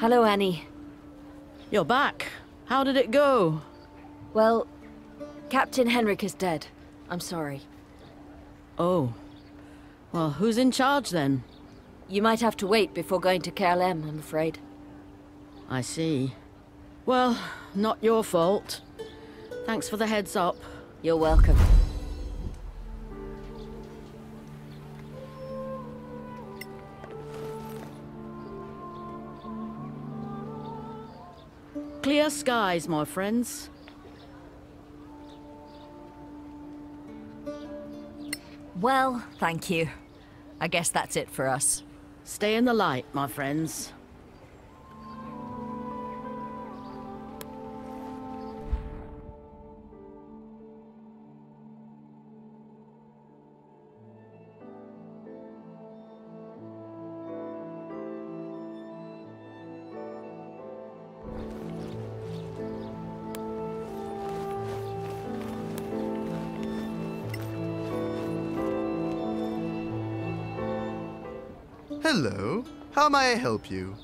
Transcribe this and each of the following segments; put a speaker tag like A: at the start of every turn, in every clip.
A: Hello, Annie.
B: You're back. How did it go?
A: Well, Captain Henrik is dead. I'm sorry.
B: Oh. Well, who's in charge then?
A: You might have to wait before going to KLM, I'm afraid.
B: I see. Well, not your fault. Thanks for the heads up.
A: You're welcome.
B: Clear skies, my friends.
C: Well, thank you. I guess that's it for us.
B: Stay in the light, my friends.
D: Hello. How may I help you?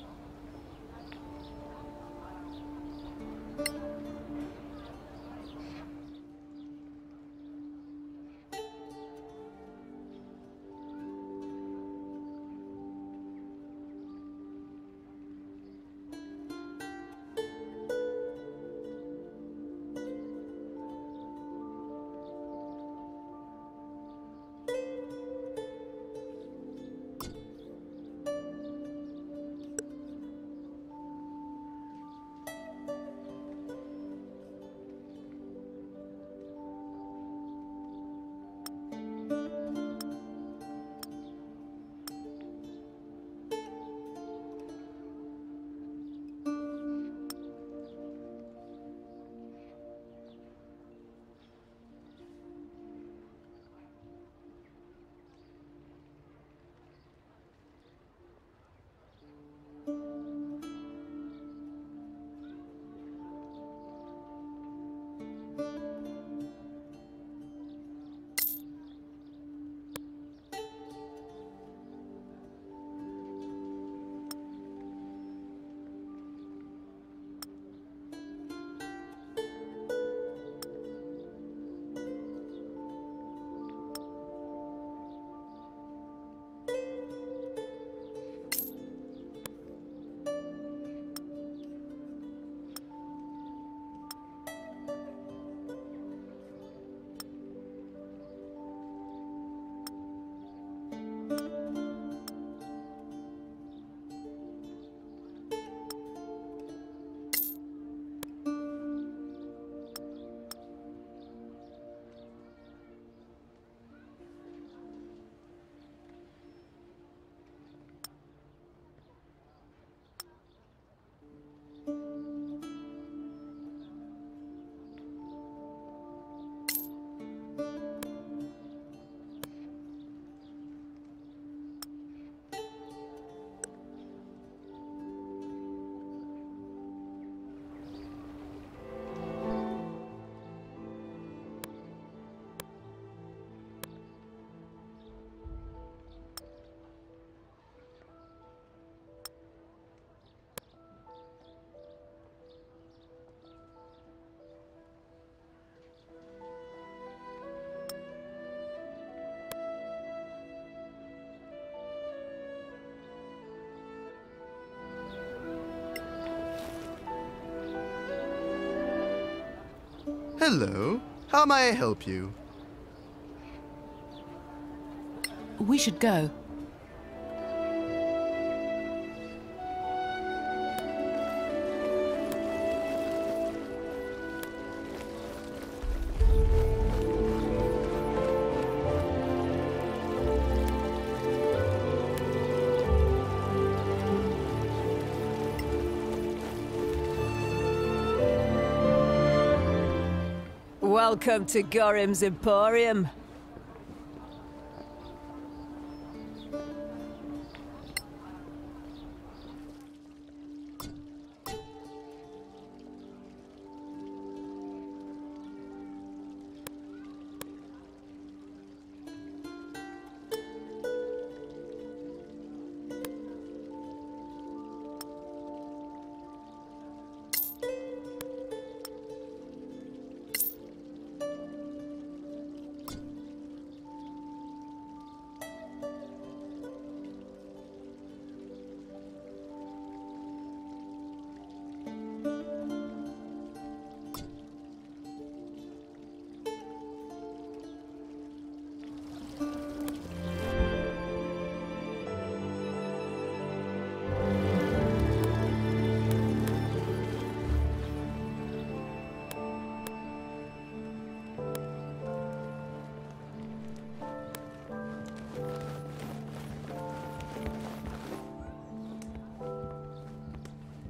D: Hello. How may I help you?
E: We should go.
C: Welcome to Gorim's Emporium.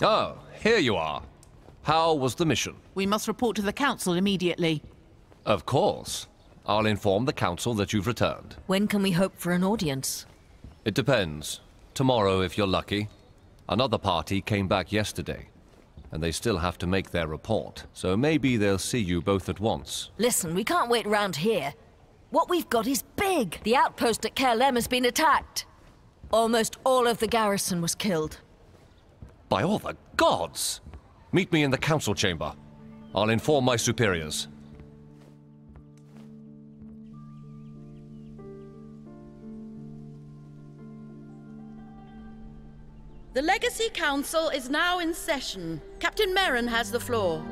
F: Oh, here you are. How was the mission?
E: We must report to the council immediately.
F: Of course. I'll inform the council that you've returned.
A: When can we hope for an audience?
F: It depends. Tomorrow, if you're lucky. Another party came back yesterday, and they still have to make their report, so maybe they'll see you both at once.
A: Listen, we can't wait around here. What we've got is big. The outpost at Kerlem has been attacked. Almost all of the garrison was killed.
F: By all the gods! Meet me in the council chamber. I'll inform my superiors.
B: The Legacy Council is now in session. Captain Merrin has the floor.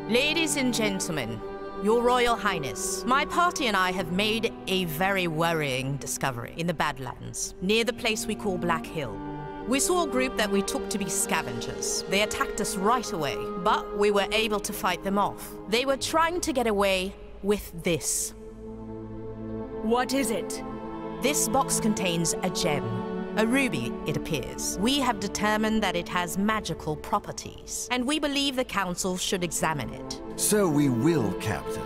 G: Ladies and gentlemen, Your Royal Highness, my party and I have made a very worrying discovery in the Badlands, near the place we call Black Hill. We saw a group that we took to be scavengers. They attacked us right away, but we were able to fight them off. They were trying to get away with this.
A: What is it?
G: This box contains a gem. A ruby, it appears. We have determined that it has magical properties, and we believe the council should examine it.
H: So we will, Captain.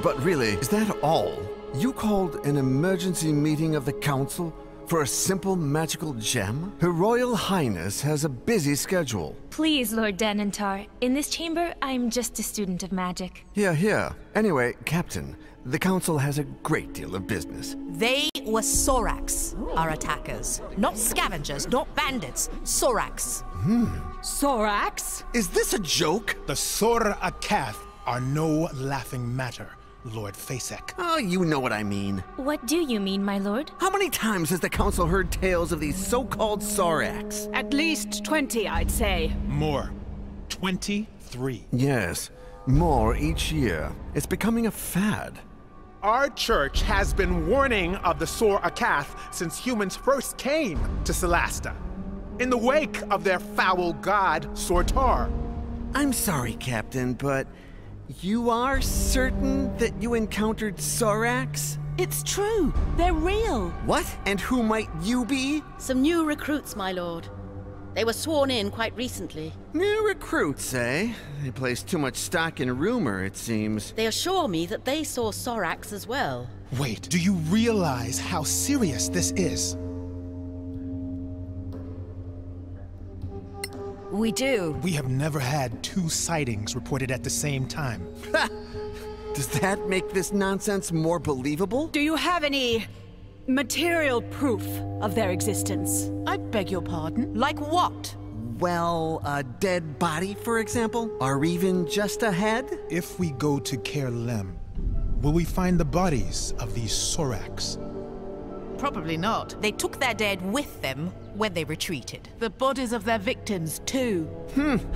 H: But really, is that all? You called an emergency meeting of the council for a simple magical gem? Her Royal Highness has a busy schedule.
I: Please, Lord Denantar. In this chamber, I'm just a student of magic.
H: Here. Anyway, Captain, the council has a great deal of business.
G: They were Sorax, our attackers. Not scavengers, not bandits. Sorax.
A: Sorax?
H: Is this a joke?
J: The Sor-Akath are no laughing matter, Lord Fasek.
H: Oh, you know what I mean.
I: What do you mean, my lord?
H: How many times has the council heard tales of these so-called Sorax?
A: At least 20, I'd say.
J: More. 23.
H: Yes, more each year. It's becoming a fad.
J: Our church has been warning of the Sor-Akath since humans first came to Solasta, in the wake of their foul god, Sortar.
H: I'm sorry, Captain, but you are certain that you encountered Sorax?
E: It's true. They're real.
H: What? And who might you be?
B: Some new recruits, my lord. They were sworn in quite recently.
H: New recruits, eh? They place too much stock in rumor, it seems.
B: They assure me that they saw Sorax as well.
J: Wait, do you realize how serious this is?
A: We do.
J: We have never had 2 sightings reported at the same time.
H: Does that make this nonsense more believable?
A: Do you have any material proof of their existence?
E: I beg your pardon?
G: Like what?
H: Well, a dead body, for example? Or even just a head?
J: If we go to Kerlem, will we find the bodies of these Sorax?
E: Probably not.
G: They took their dead with them when they retreated.
E: The bodies of their victims, too.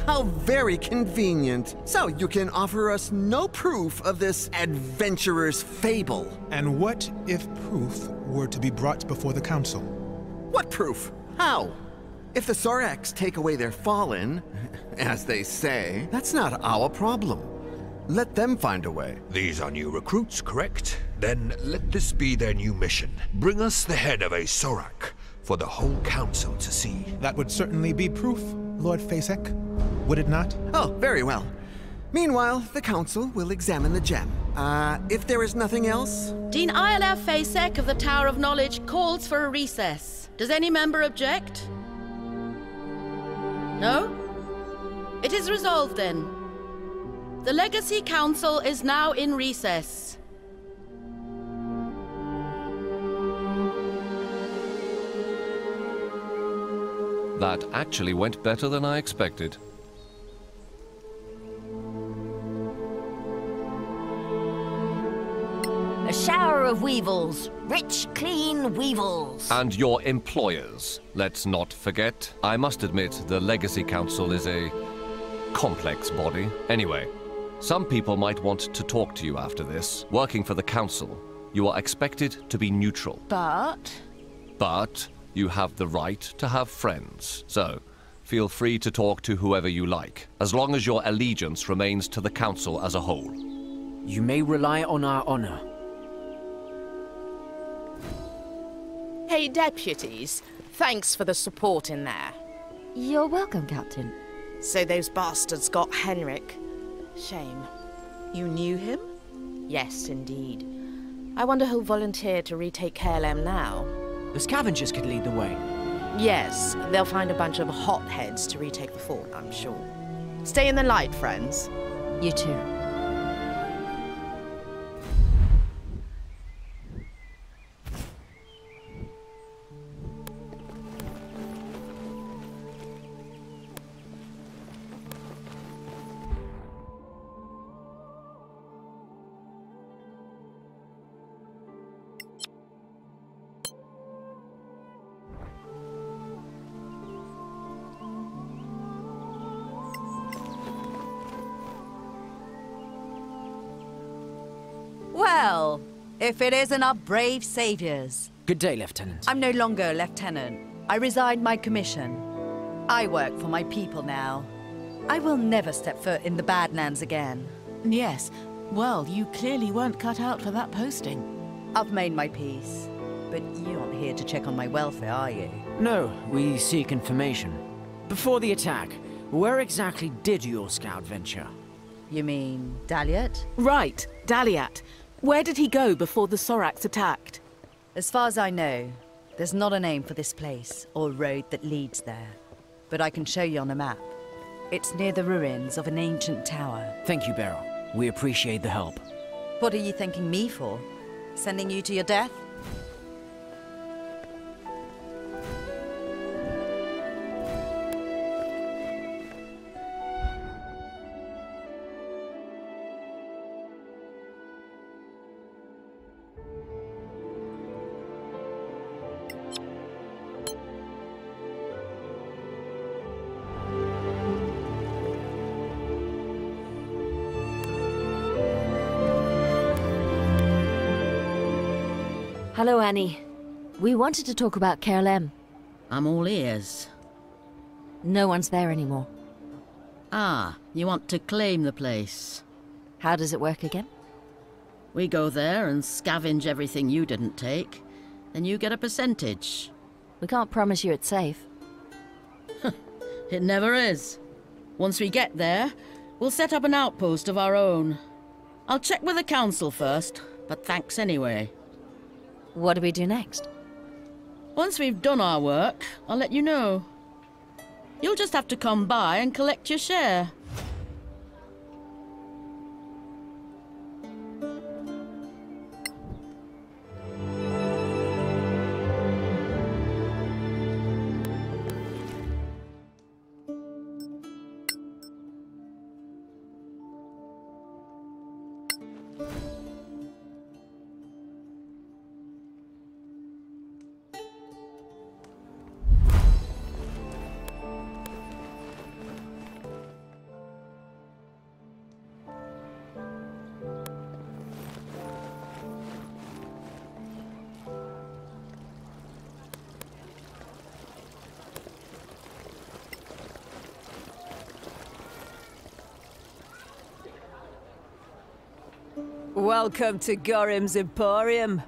H: How very convenient. So you can offer us no proof of this adventurer's fable.
J: And what if proof were to be brought before the council?
H: What proof? How? If the Sorax take away their fallen, as they say, that's not our problem. Let them find a way.
K: These are new recruits, correct? Then let this be their new mission. Bring us the head of a Sorak for the whole council to see.
J: That would certainly be proof, Lord Fasek, would it not?
H: Oh, very well. Meanwhile, the council will examine the gem. If there is nothing else...
B: Dean Ayala Fasek of the Tower of Knowledge calls for a recess. Does any member object? No? It is resolved then. The Legacy Council is now in recess.
F: That actually went better than I expected.
A: A shower of weevils. Rich, clean weevils.
F: And your employers. Let's not forget. I must admit, the Legacy Council is a complex body. Anyway, some people might want to talk to you after this. Working for the Council, you are expected to be neutral. But you have the right to have friends. So, feel free to talk to whoever you like, as long as your allegiance remains to the Council as a whole.
L: You may rely on our honor.
G: Hey, deputies. Thanks for the support in there.
A: You're welcome, Captain.
M: So those bastards got Henrik. Shame.
B: You knew him?
M: Yes, indeed. I wonder who'll volunteer to retake KLM now.
L: The scavengers could lead the way.
M: Yes, they'll find a bunch of hotheads to retake the fort, I'm sure. Stay in the light, friends.
A: You too.
C: Well, if it isn't our brave saviors.
L: Good day, Lieutenant.
C: I'm no longer a lieutenant. I resigned my commission. I work for my people now. I will never step foot in the Badlands again.
E: Yes. Well, you clearly weren't cut out for that posting.
C: I've made my peace. But you aren't here to check on my welfare, are you?
L: No, we seek information. Before the attack, where exactly did your scout venture?
C: You mean Daliat?
E: Right, Daliat. Where did he go before the Soraks attacked?
C: As far as I know, there's not a name for this place or road that leads there. But I can show you on a map. It's near the ruins of an ancient tower.
L: Thank you, Beryl. We appreciate the help.
C: What are you thanking me for? Sending you to your death?
A: Hello, Annie. We wanted to talk about KLM.
B: I'm all ears.
A: No one's there anymore.
B: Ah, you want to claim the place.
A: How does it work again?
B: We go there and scavenge everything you didn't take. Then you get a percentage.
A: We can't promise you it's safe.
B: It never is. Once we get there, we'll set up an outpost of our own. I'll check with the council first, but thanks anyway.
A: What do we do next?
B: Once we've done our work, I'll let you know. You'll just have to come by and collect your share.
C: Welcome to Gorim's Emporium.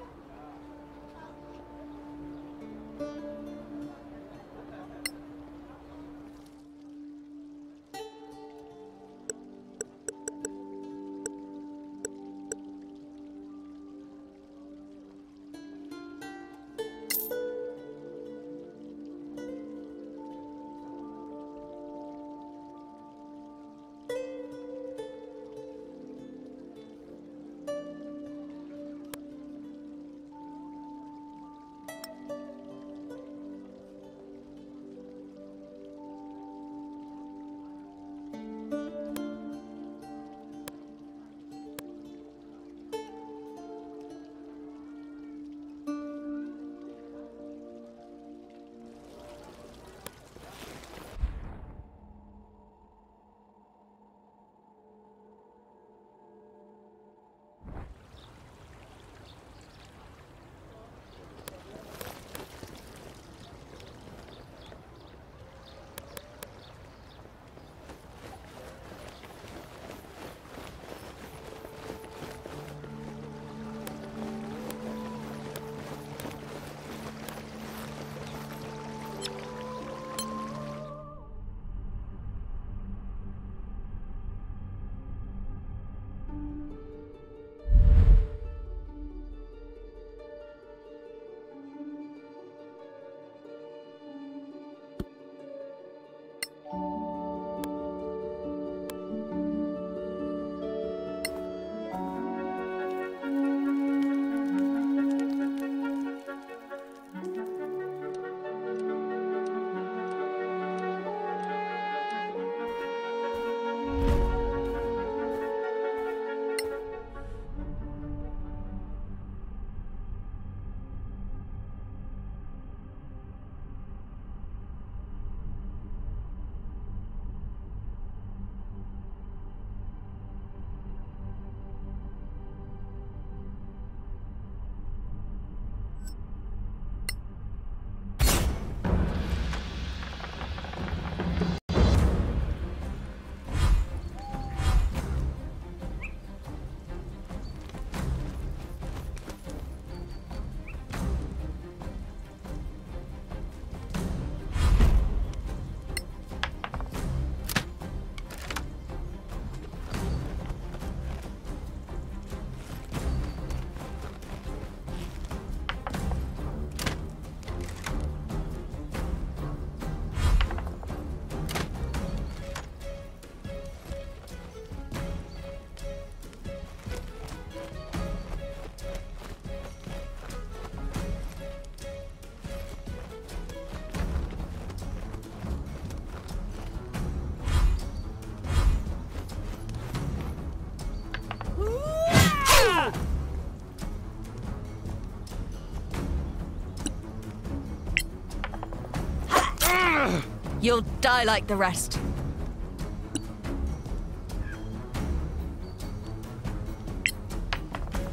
A: You'll die like the rest.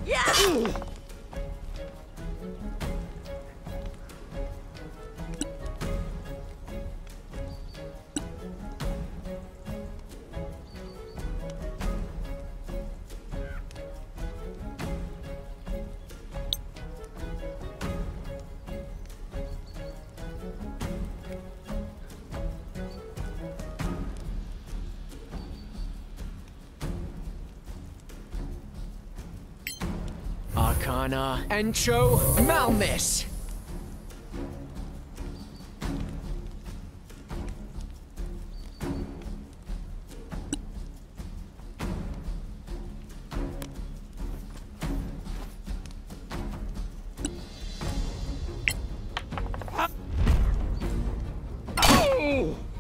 A: Yeah!
L: Arcana, Encho, Malmis!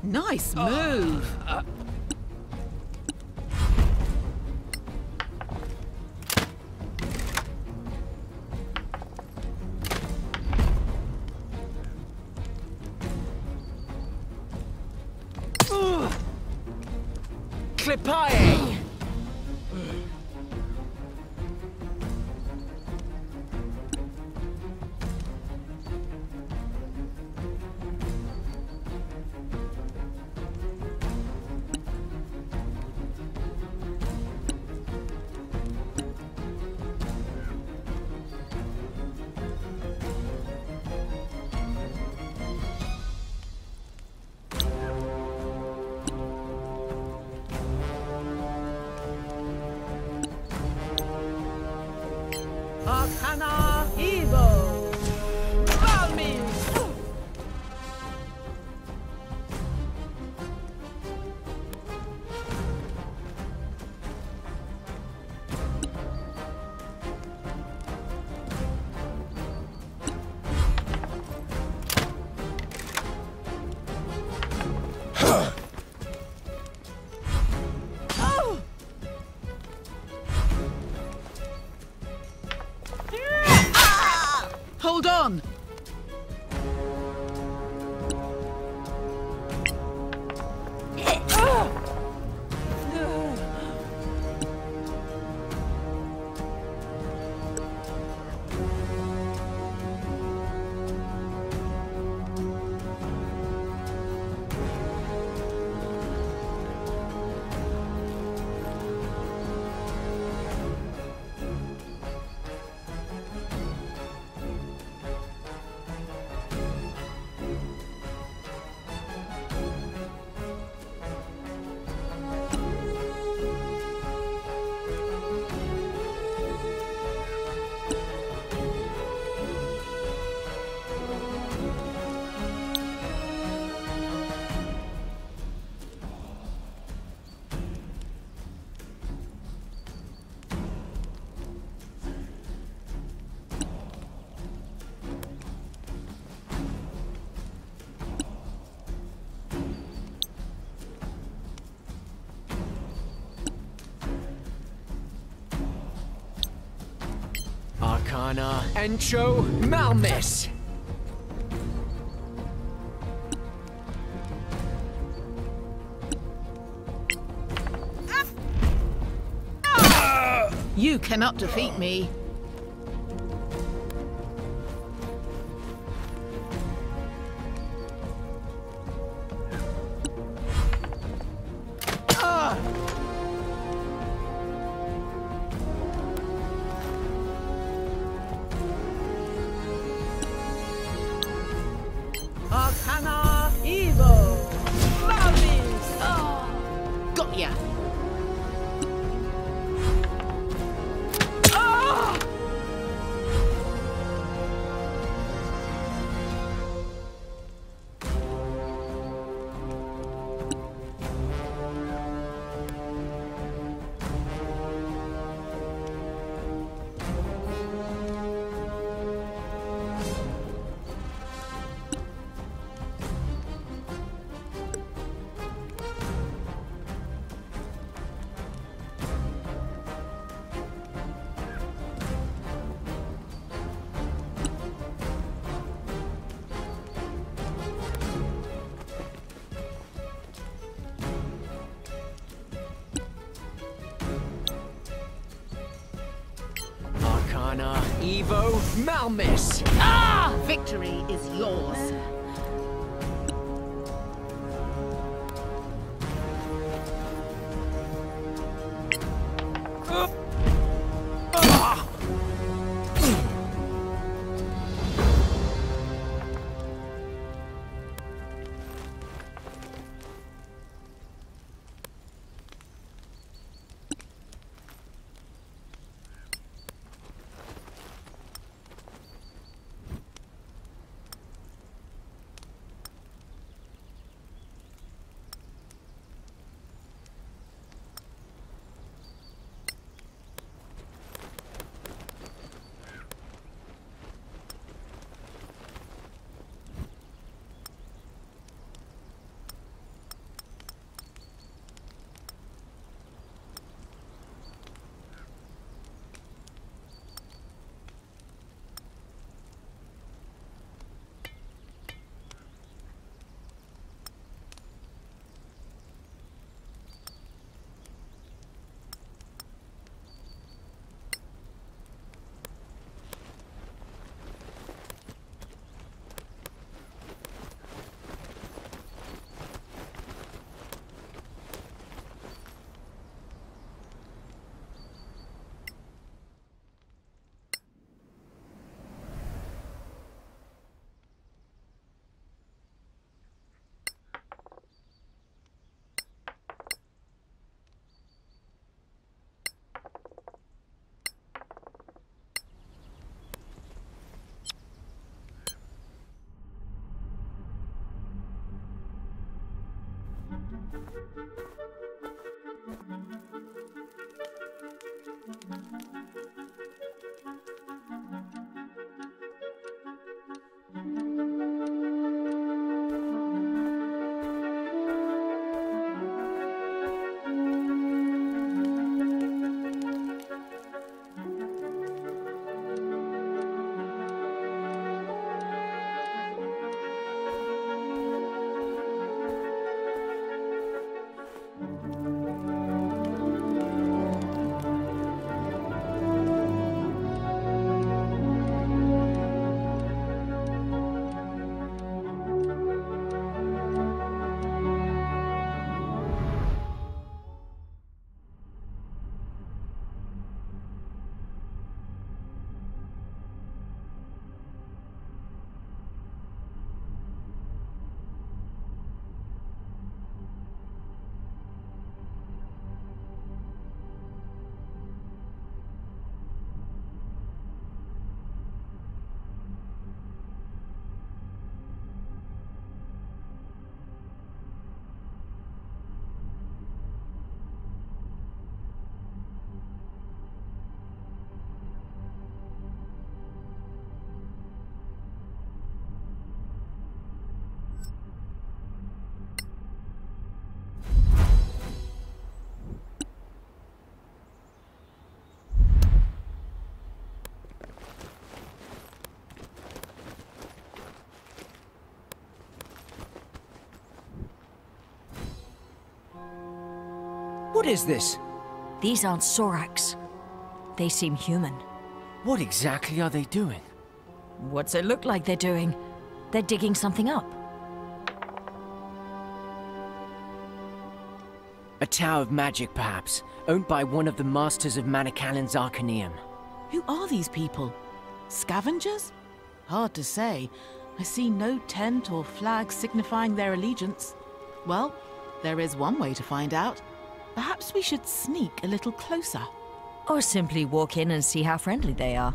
E: Nice move.
L: Clipae!
E: Arcana Evo! Valmis! Hold on!
L: Arcana, Encho, Malmis!
E: You cannot defeat me. Arcana Evo! Valmis! Got ya!
L: Mana, Evo, Malmis! Ah!
E: Victory is yours.
L: What is this?
A: These aren't Soracs. They seem human.
L: What exactly are they doing?
A: What's it look like they're doing? They're digging something up.
L: A tower of magic, perhaps, owned by one of the masters of Manicaland's Arcaneum.
E: Who are these people? Scavengers? Hard to say. I see no tent or flag signifying their allegiance. Well, there is one way to find out. Perhaps we should sneak a little closer.
A: Or simply walk in and see how friendly they are.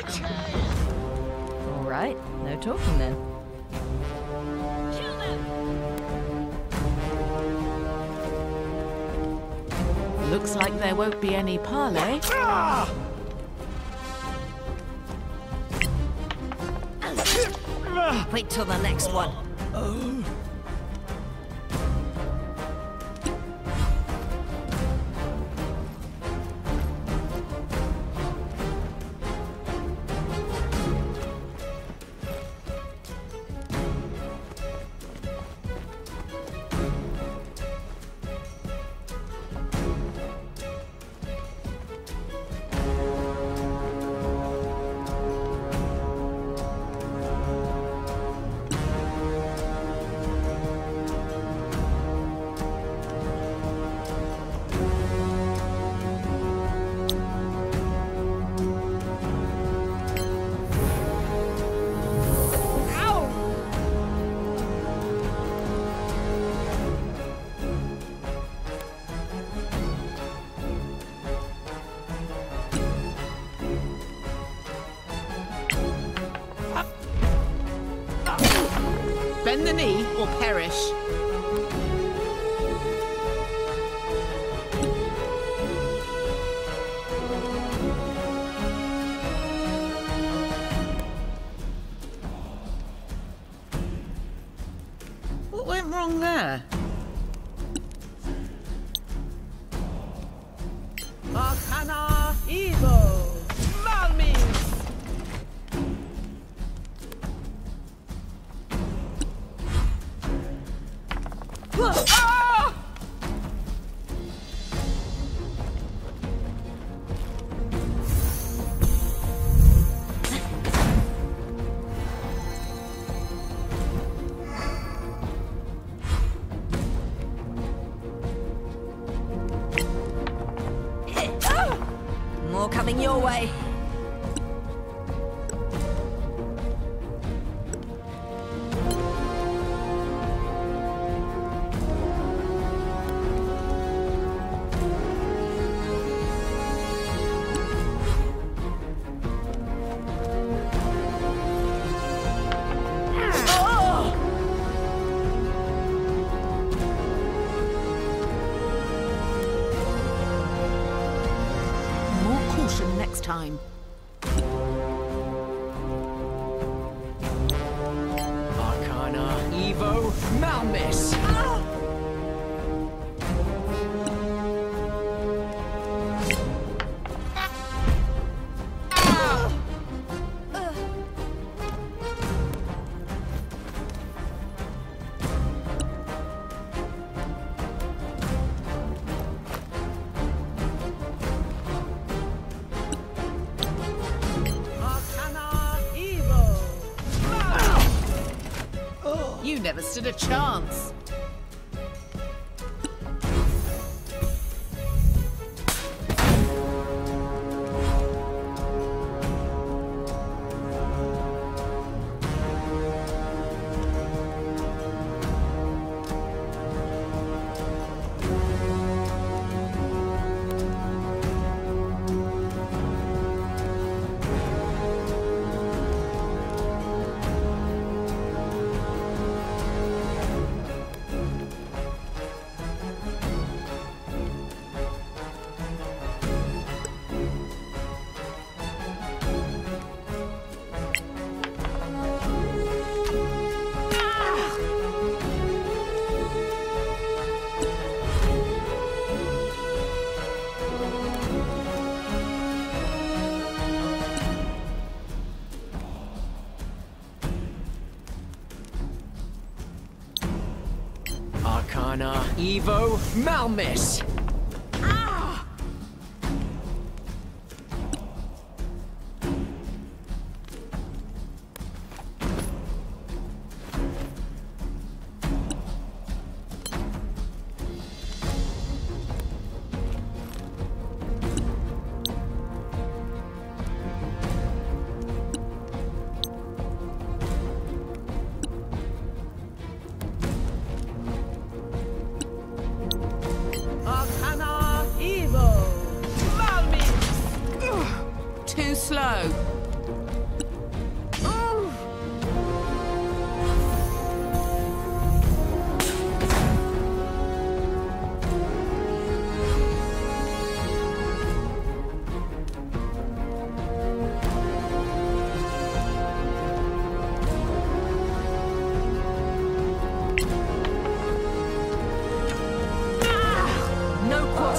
A: All right, no talking then.
E: Looks like there won't be any parley.
A: Wait till the next one.
E: Bend the knee or perish.
B: What went wrong there?
E: Arcana Evo! Malmis!
A: More coming your way.
E: Next time.
L: Arcana Evo Malmis.
E: You never stood a chance.
L: Arcana Evo Malmis.
E: Too slow.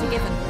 A: Permission given.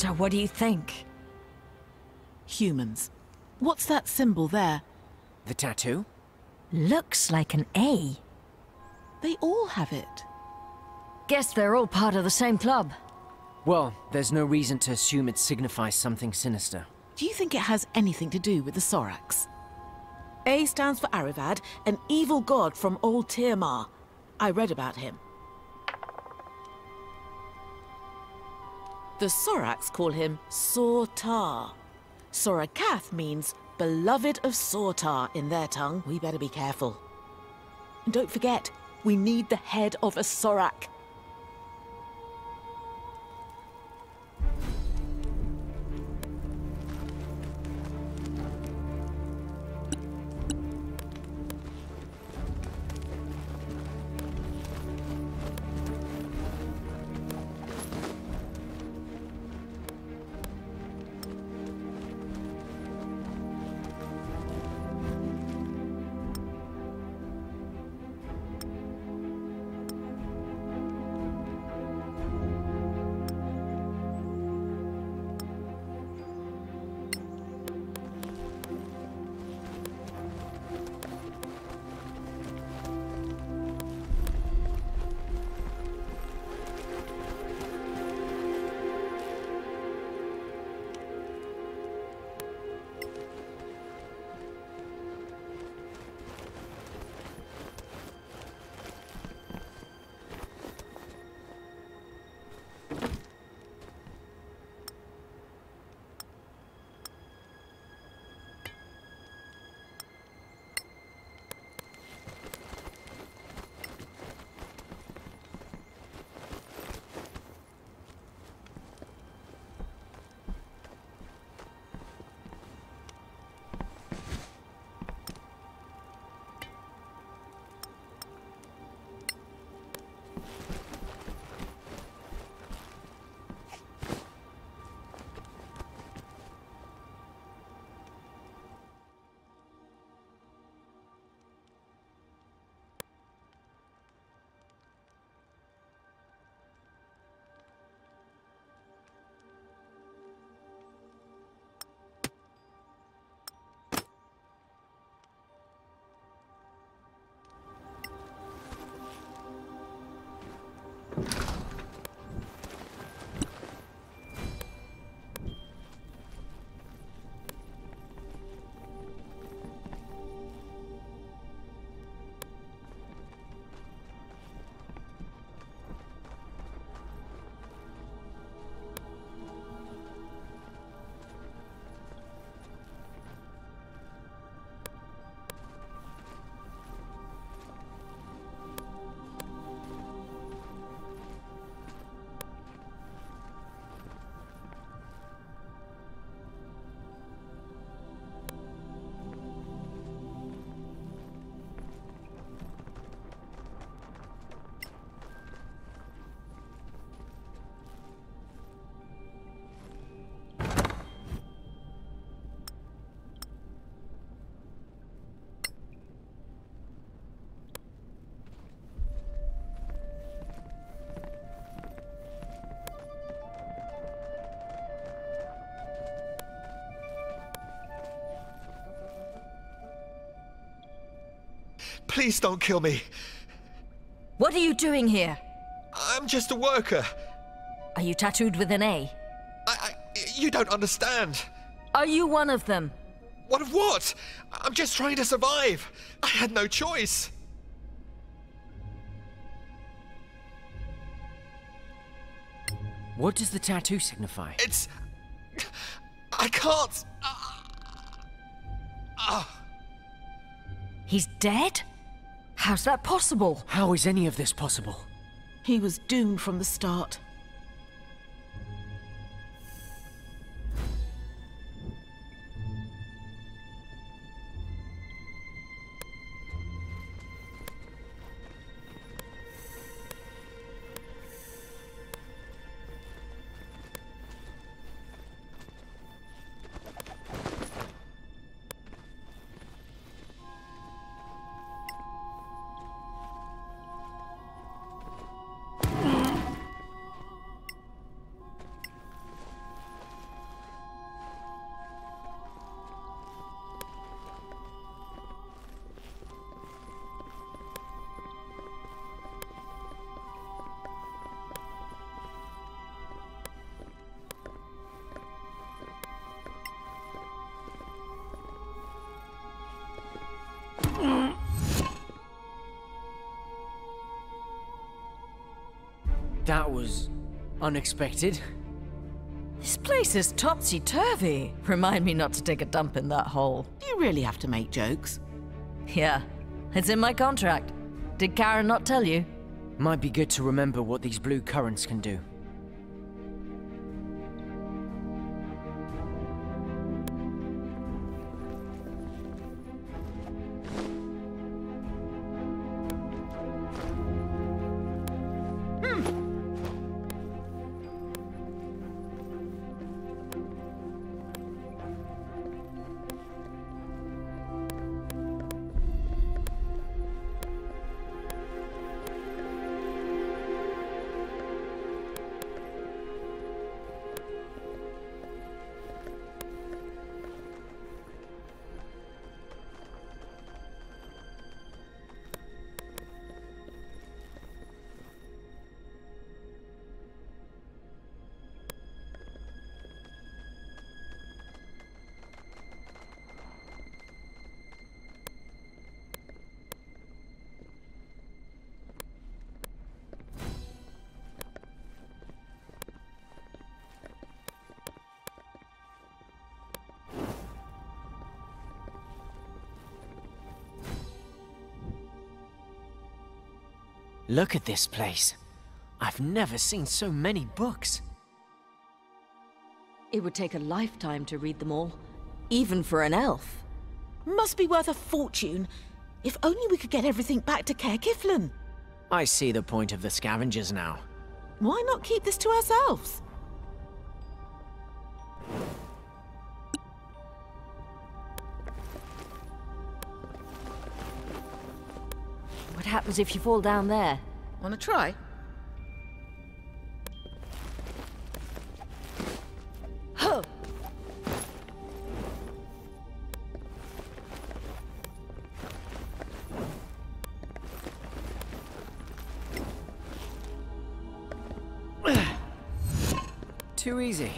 A: So what do you think?
E: Humans. What's that symbol there?
L: The tattoo?
A: Looks like an A.
E: They all have it.
A: Guess they're all part of the same club.
L: Well, there's no reason to assume it signifies something sinister.
E: Do you think it has anything to do with the Sorax? A stands for Arivad, an evil god from old Tiamar. I read about him. The Sorax call him Sortar. Sorakath means beloved of Sortar in their tongue. We better be careful. And don't forget, we need the head of a Sorak.
K: Please don't kill me.
A: What are you doing here?
K: I'm just a worker.
A: Are you tattooed with an A?
K: You don't understand.
A: Are you one of them?
K: What of what? I'm just trying to survive. I had no choice.
L: What does the tattoo signify?
K: It's... I can't...
A: He's dead? How's that possible?
L: How is any of this possible?
E: He was doomed from the start.
L: That was unexpected.
A: This place is topsy-turvy. Remind me not to take a dump in that hole.
E: Do you really have to make jokes?
A: Yeah, it's in my contract. Did Karen not tell you?
L: Might be good to remember what these blue currents can do. Look at this place. I've never seen so many books.
A: It would take a lifetime to read them all, even for an elf.
E: Must be worth a fortune. If only we could get everything back to Caer Kiflin.
L: I see the point of the scavengers now.
E: Why not keep this to ourselves?
A: What happens if you fall down there?
M: Wanna try?
A: Huh.
L: Too easy.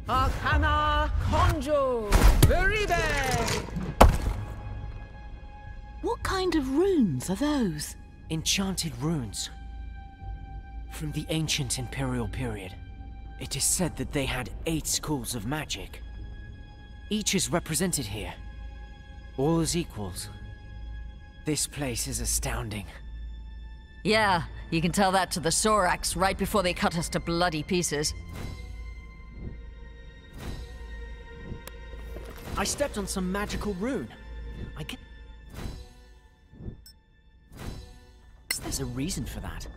J: Arcana
E: Conjo! Veribe! What kind of runes are those?
L: Enchanted runes. From the ancient Imperial period. It is said that they had 8 schools of magic. Each is represented here. All as equals. This place is astounding.
A: Yeah, you can tell that to the Sorax right before they cut us to bloody pieces.
L: I stepped on some magical rune. I can... There's a reason for that.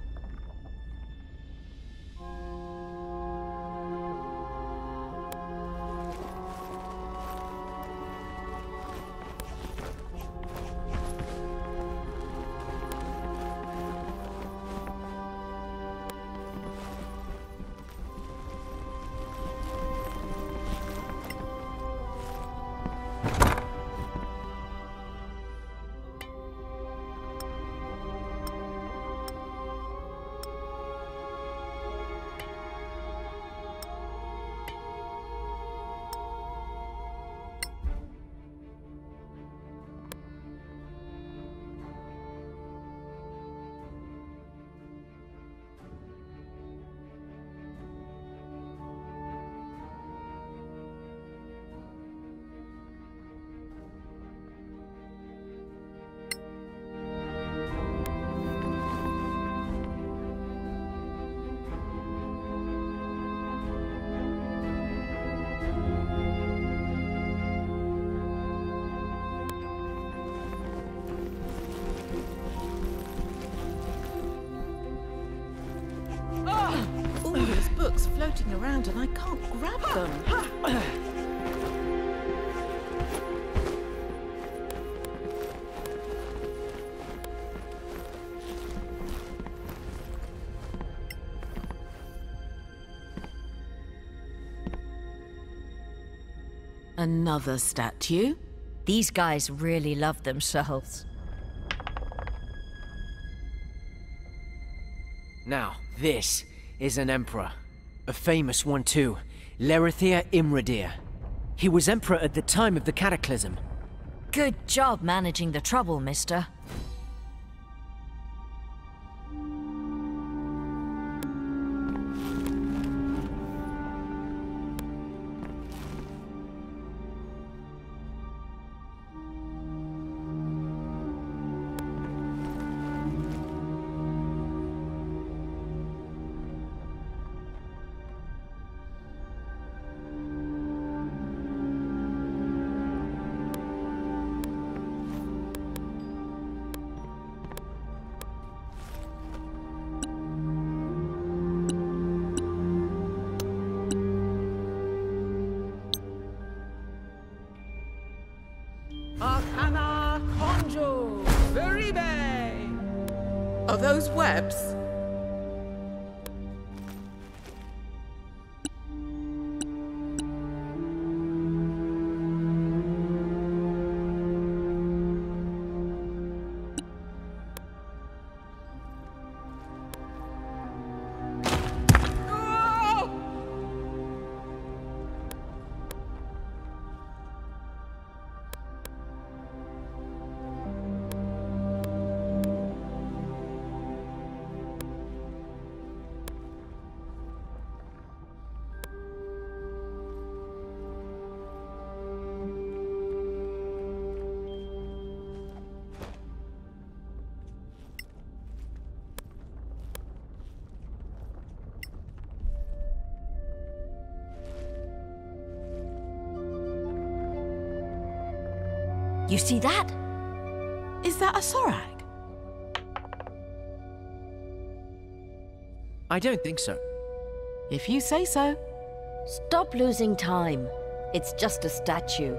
E: All these books floating around and I can't grab them. Another statue?
A: These guys really love themselves.
L: Now, this is an emperor. A famous one too. Lerithir Imradir. He was emperor at the time of the Cataclysm.
A: Good job managing the trouble, mister.
E: Arcana Conjo! Veribe! Are those webs?
A: You see that?
E: Is that a Sorak?
L: I don't think so.
E: If you say so.
N: Stop losing time. It's just a statue.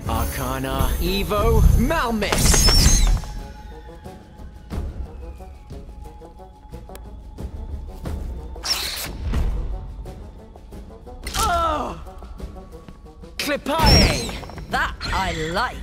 L: Arcana Evo Malmis! Oh! Clipae!
A: That I like.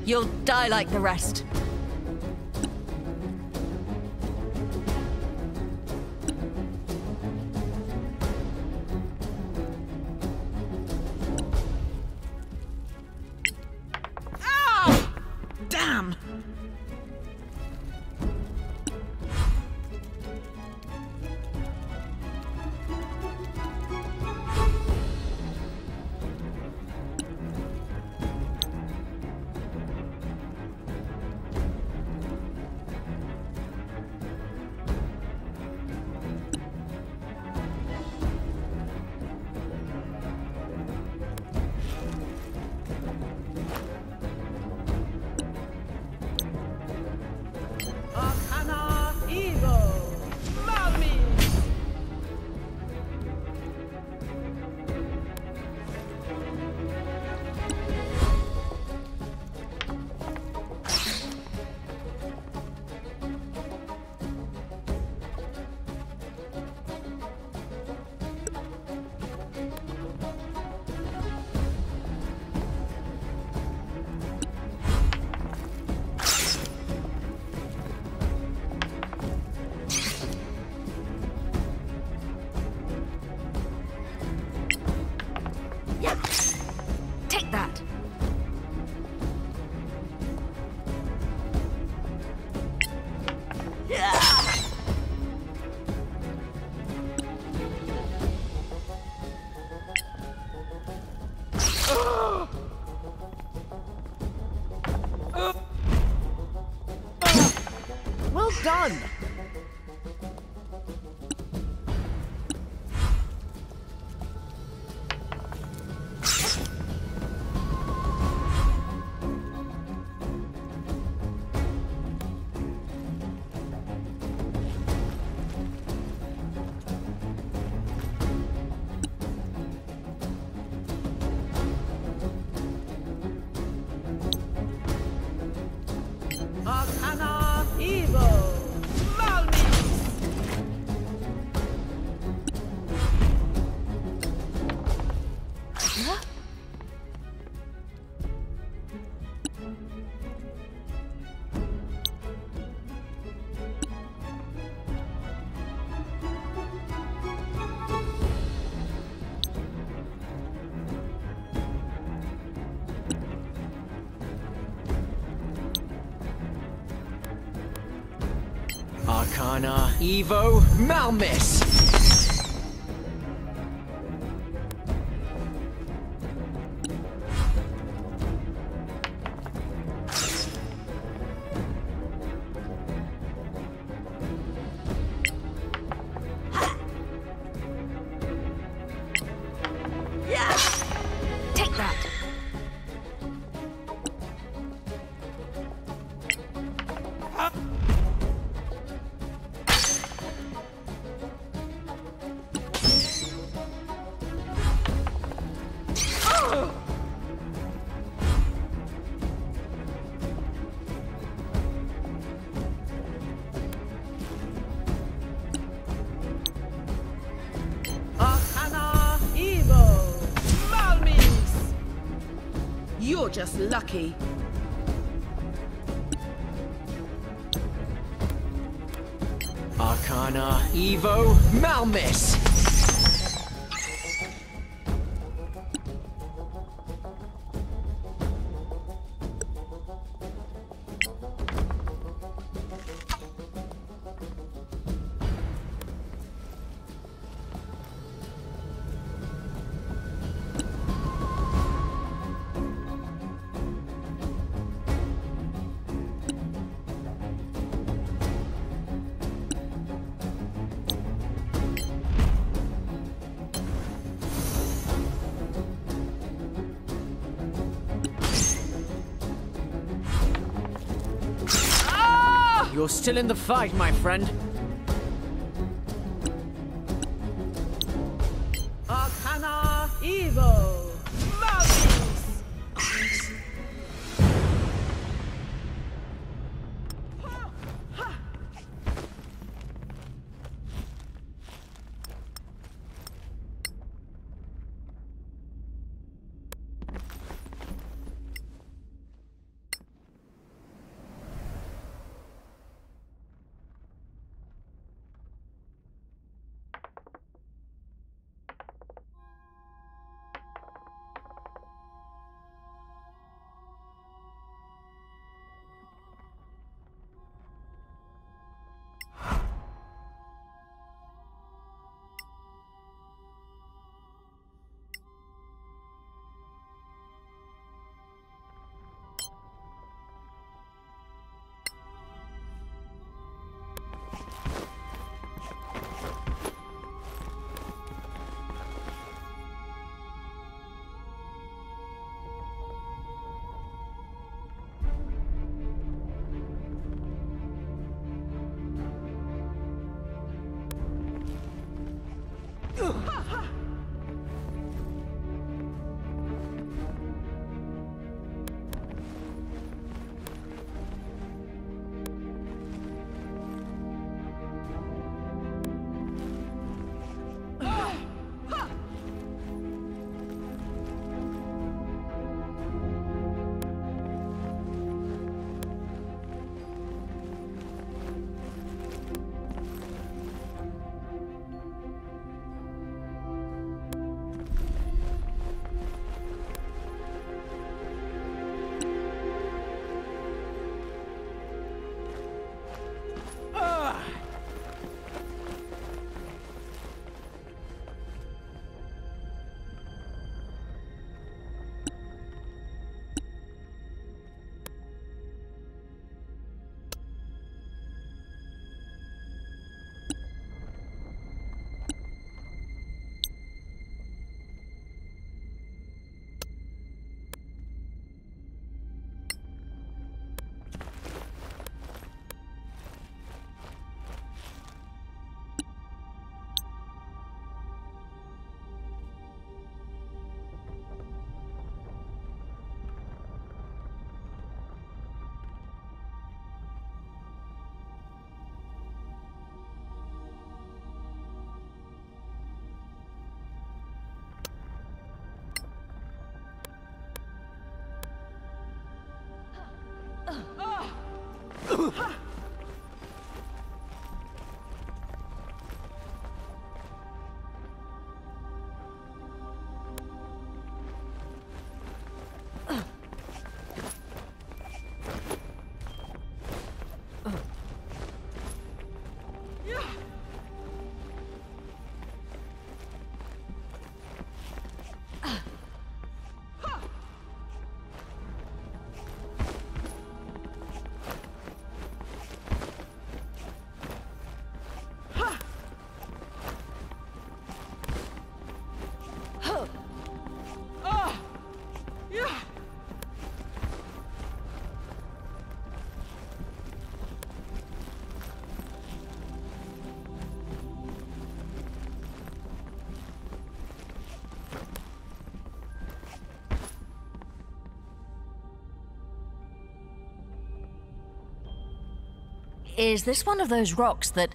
A: You'll die like the rest.
E: Ah! Damn!
M: Well done!
O: Arcana Evo!
L: Arcana Evo Malmis!
E: You're just lucky.
L: Arcana, Evo, Malmis! You're still in the fight, my friend.
O: Arcana Evo. Malvis.
A: Is this one of those rocks that...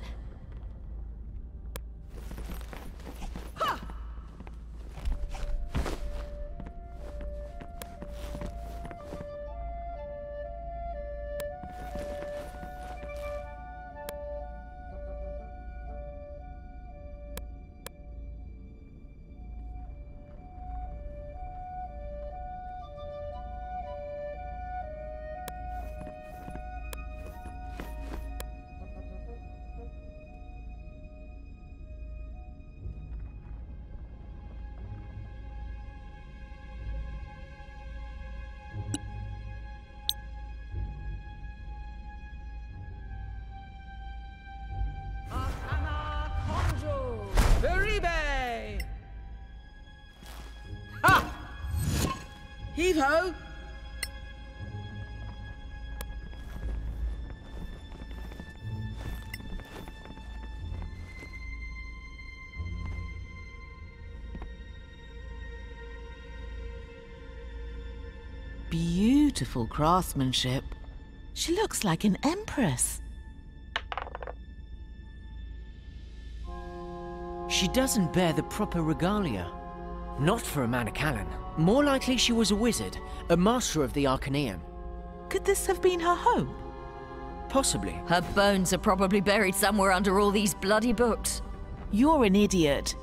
O: Beribe! Ha! Heave-ho!
E: Beautiful craftsmanship. She looks like an empress.
L: She doesn't bear the proper regalia. Not for a Manicalan. More likely she was a wizard, a master of the Arcaneum.
E: Could this have been her home?
L: Possibly.
A: Her bones are probably buried somewhere under all these bloody books.
E: You're an idiot.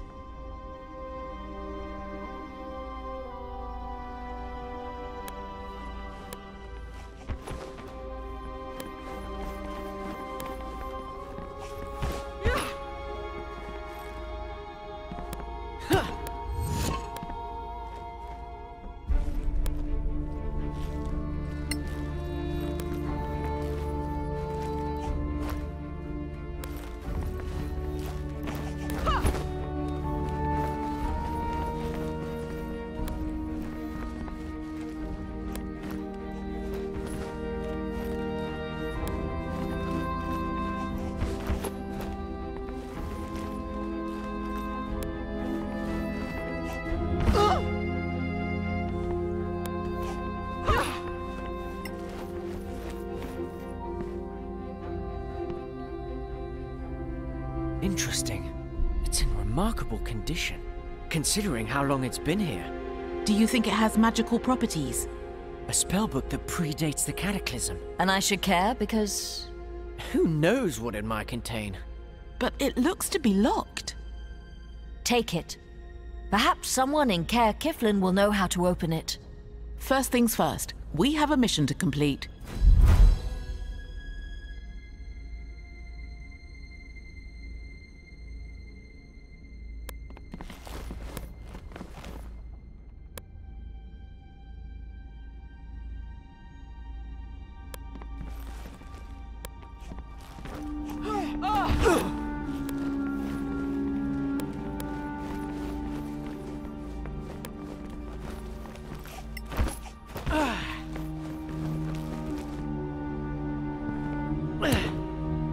L: Interesting. It's in remarkable condition, considering how long it's been here.
E: Do you think it has magical properties?
L: A spellbook that predates the Cataclysm.
A: And I should care because...
L: Who knows what it might contain?
E: But it looks to be locked.
A: Take it. Perhaps someone in Caer Kiflin will know how to open it.
E: First things first, we have a mission to complete.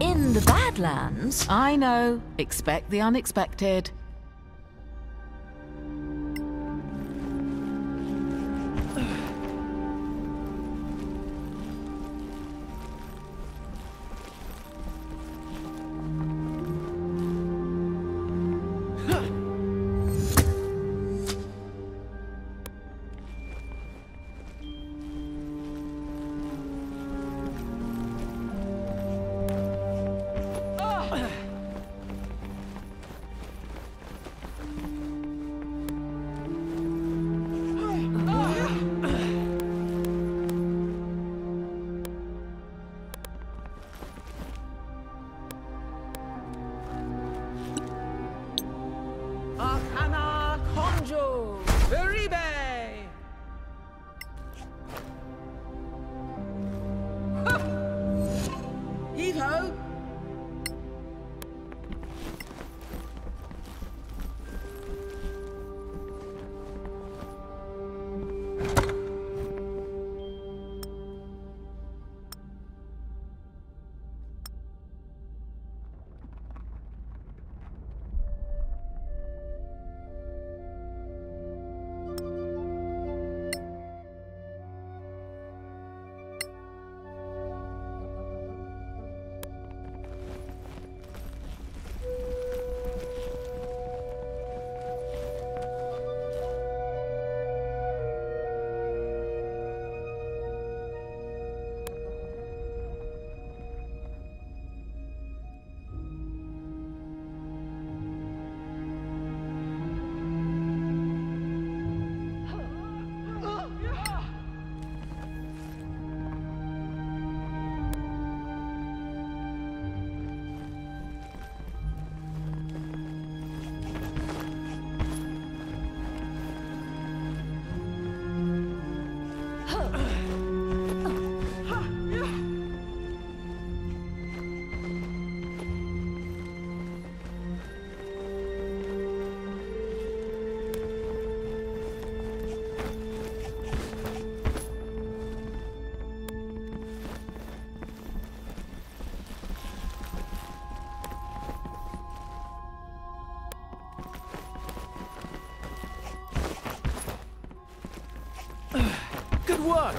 A: In the Badlands?
E: I know. Expect the unexpected.
L: Good work!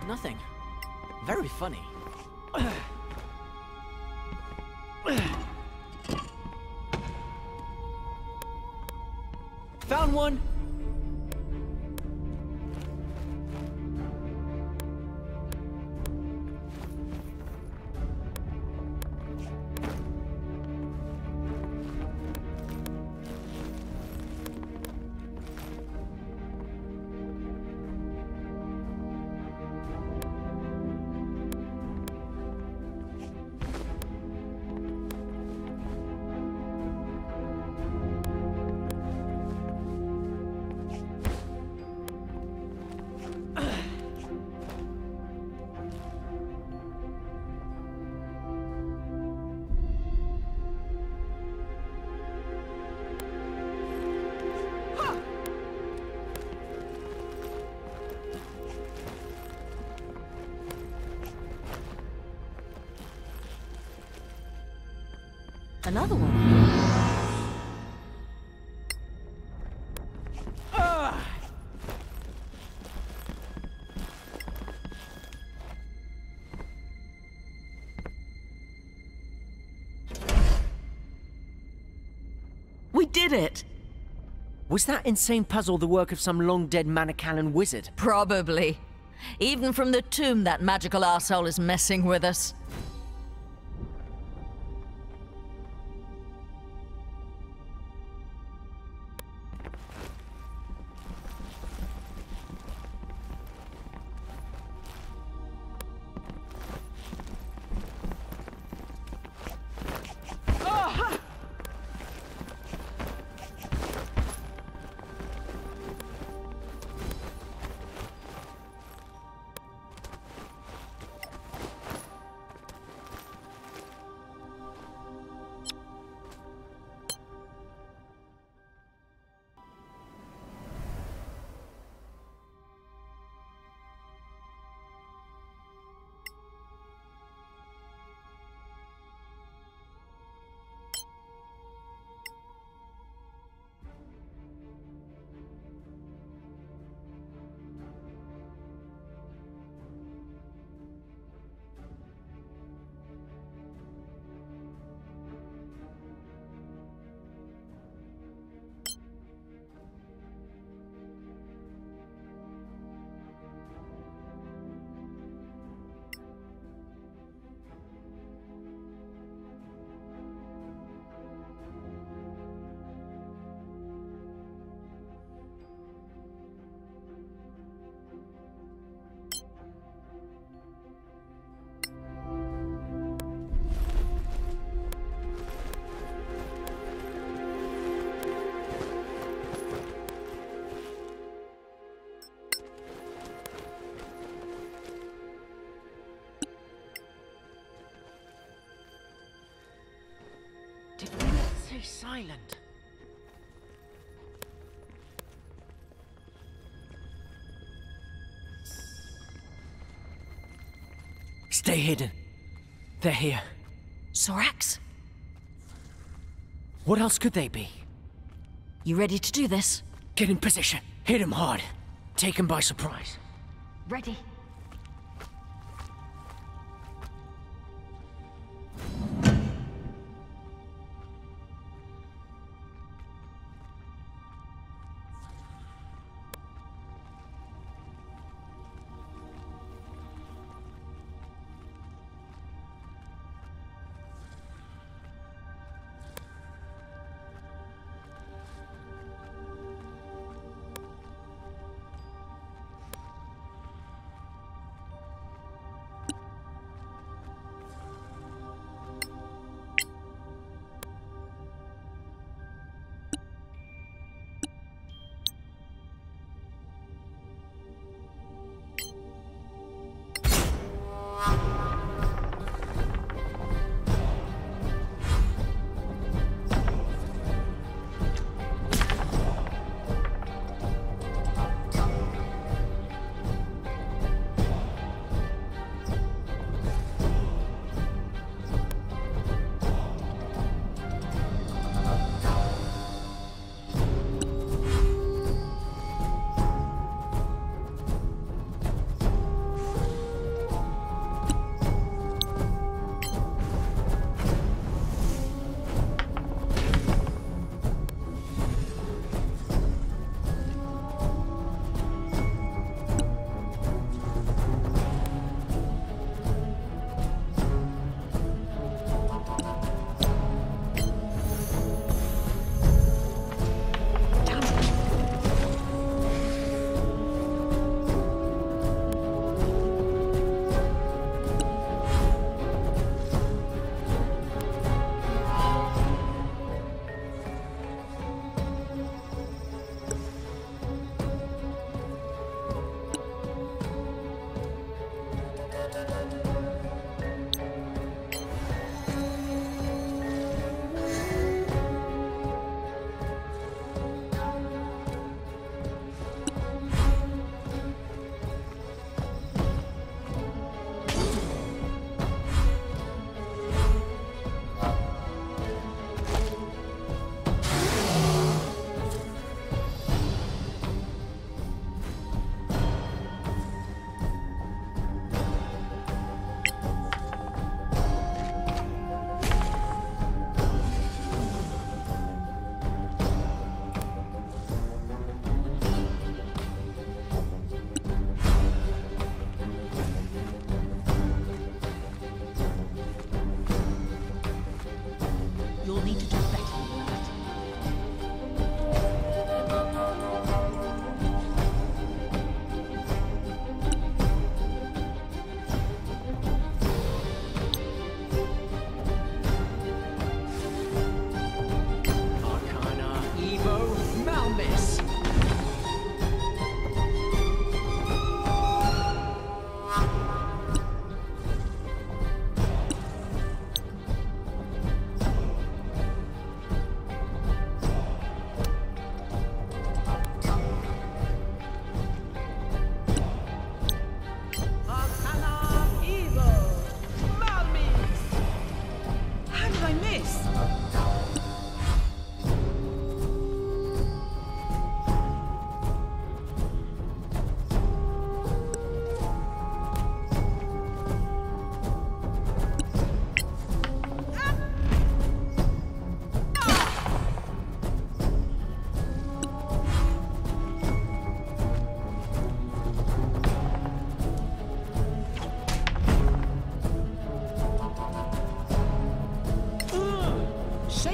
L: Nothing. Very funny. Found one!
B: Another one.
L: We did it! Was that insane puzzle the work of some long-dead Manicalan wizard?
A: Probably. Even from the tomb, that magical arsehole is messing with us.
L: Did we not say silent? Stay hidden. They're here.
A: Sorax?
L: What else could they be?
A: You ready to do this?
L: Get in position. Hit him hard. Take him by surprise.
A: Ready.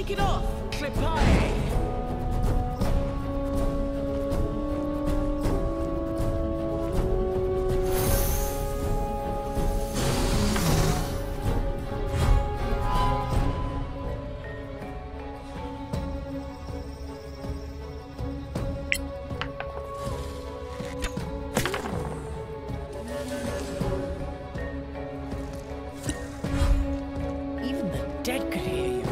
O: Take it off!
L: Clipeye!
O: Even the dead could hear you.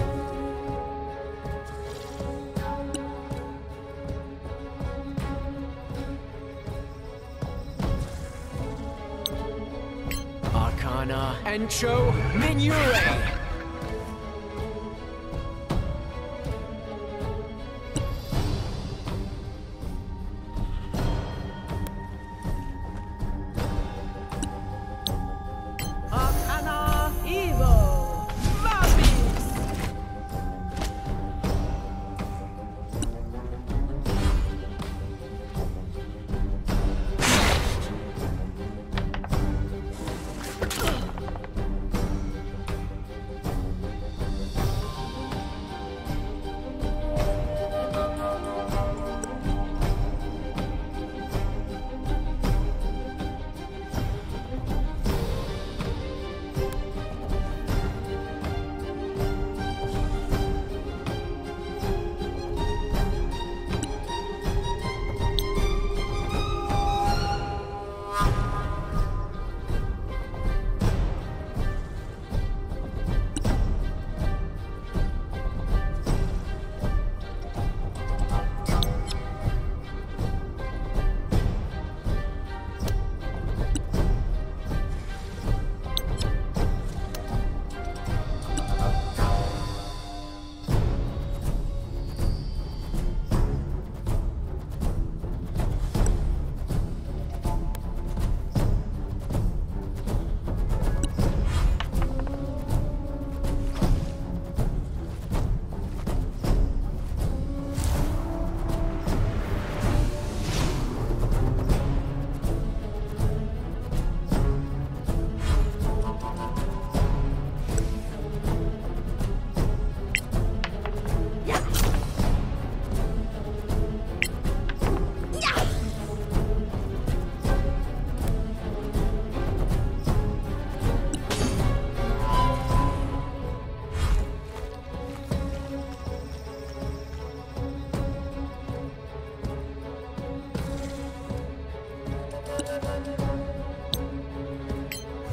L: Arcana, Encho, Minure!
O: Arcana Evo! Mavis!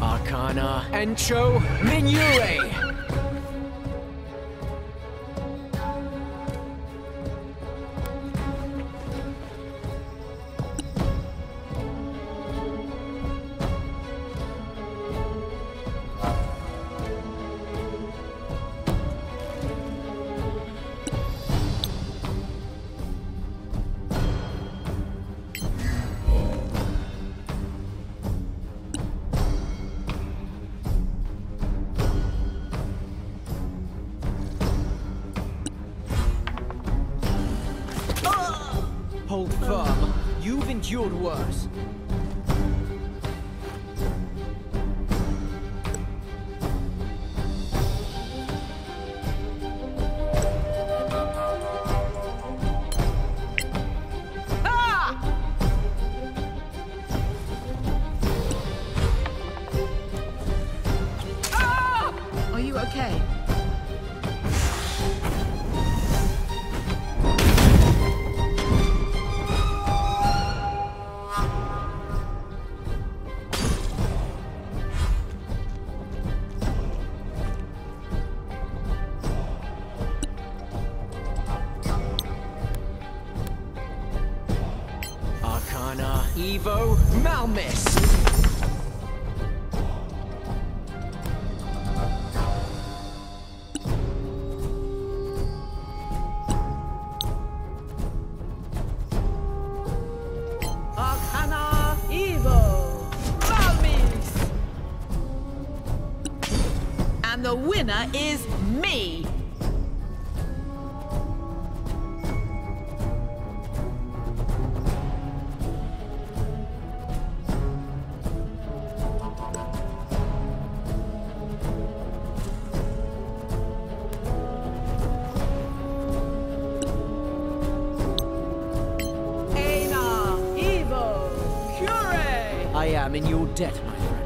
L: Arcana, Encho, Minure! Hold firm. You've endured worse.
O: Are you okay?
L: Arcana, Evo, Malmis!
O: Arcana Evo! Mavis! And the winner is me!
L: I am in your debt, my friend.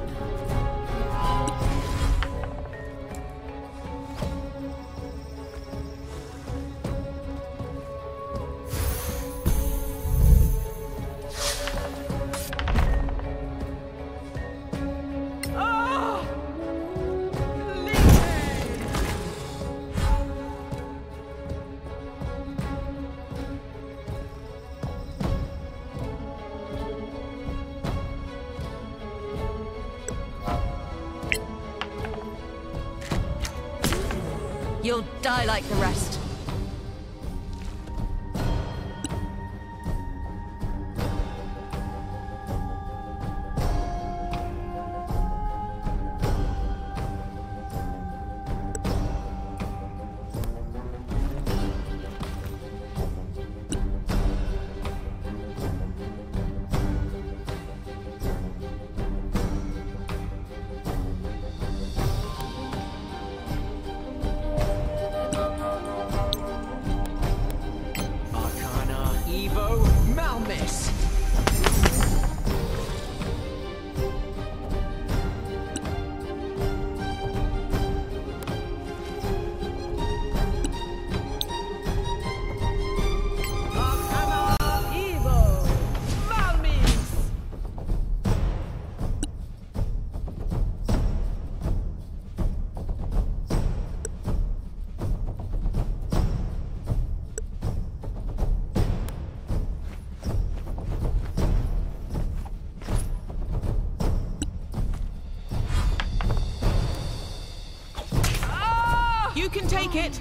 A: You'll die like the rest.
O: You can take it.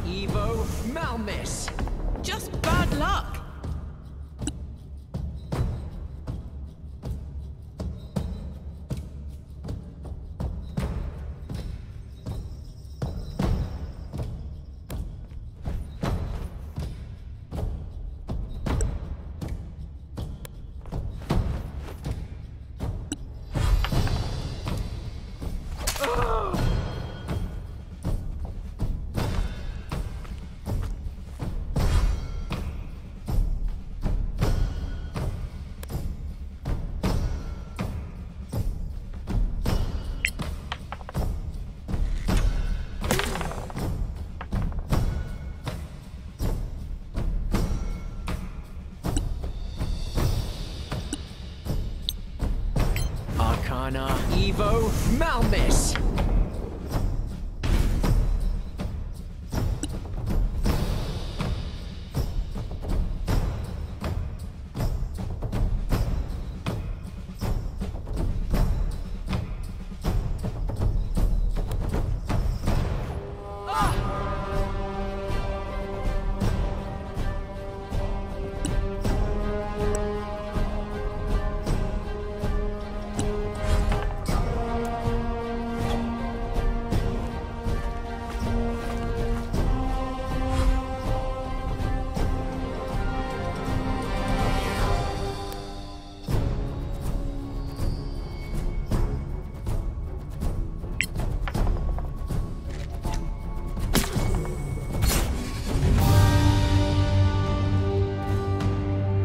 L: Evo, Malmis!
O: Just bad luck.
L: Arcana, Evo, Malmis!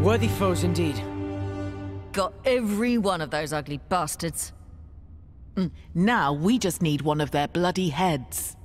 E: Worthy foes indeed.
A: Got every one of those ugly bastards.
E: Now we just need one of their bloody heads.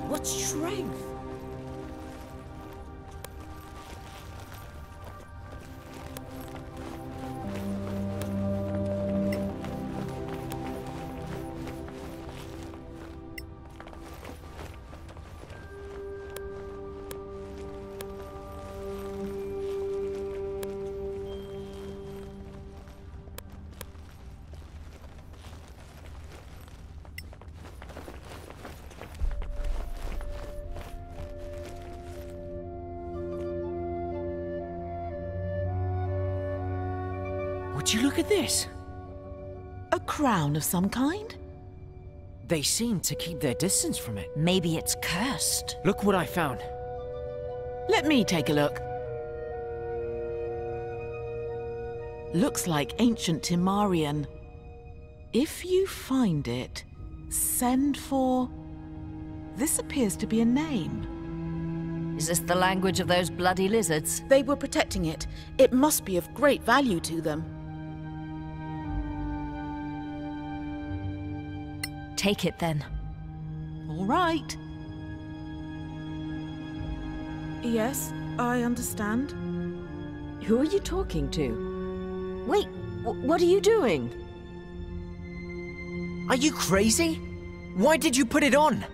E: What strength!
L: Would you look at this?
E: A crown of some kind?
L: They seem to keep their distance from it.
A: Maybe it's cursed.
L: Look what I found.
E: Let me take a look. Looks like ancient Timarian. If you find it, send for... This appears to be a name.
A: Is this the language of those bloody lizards?
B: They were protecting it. It must be of great value to them.
A: Take it then.
E: All right. Yes, I understand.
P: Who are you talking to? Wait, what are you doing?
L: Are you crazy? Why did you put it on?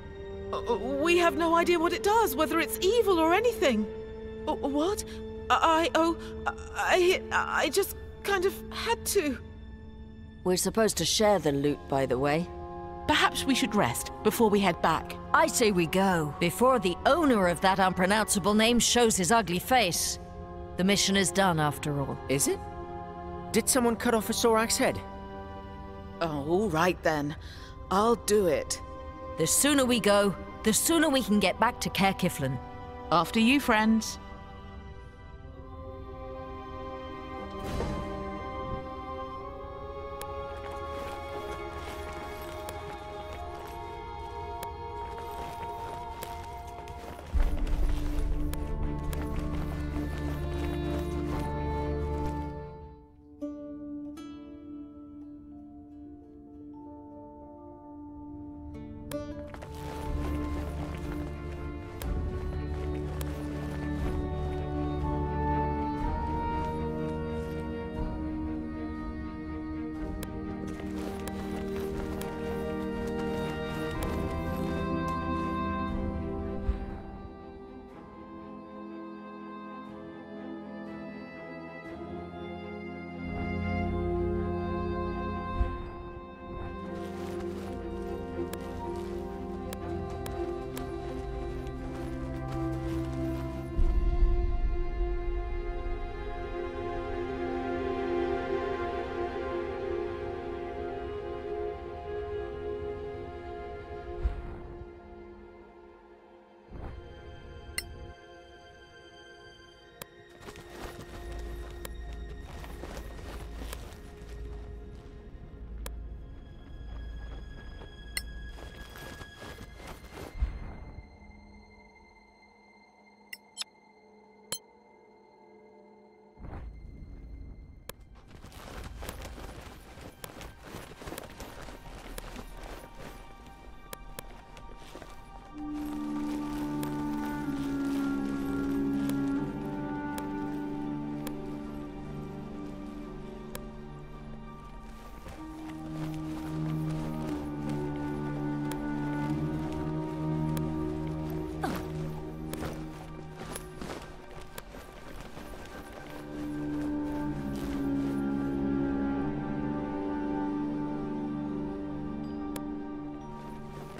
E: We have no idea what it does, whether it's evil or anything. What? I just kind of had to.
P: We're supposed to share the loot, by the way.
E: Perhaps we should rest before we head back.
A: I say we go, before the owner of that unpronounceable name shows his ugly face. The mission is done, after all.
L: Is it? Did someone cut off a Sorak's head?
B: Oh, all right then. I'll do it.
A: The sooner we go, the sooner we can get back to Caer Kiflin.
E: After you, friends.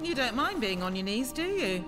O: You don't mind being on your knees, do you?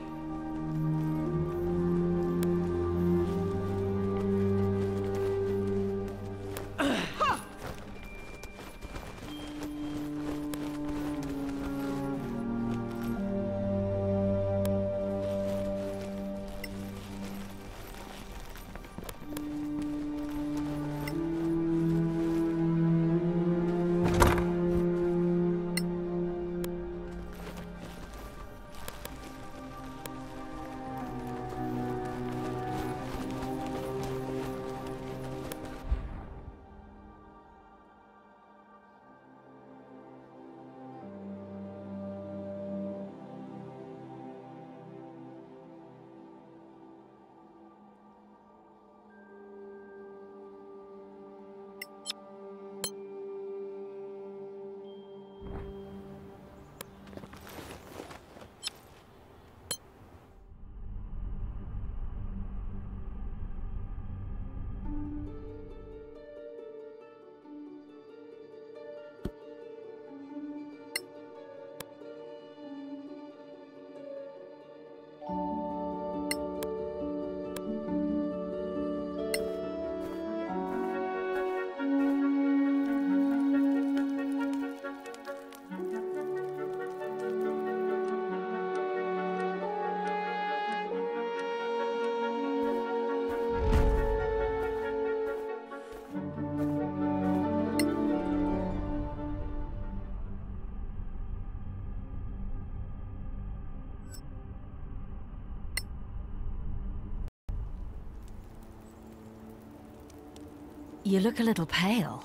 A: You look a little pale.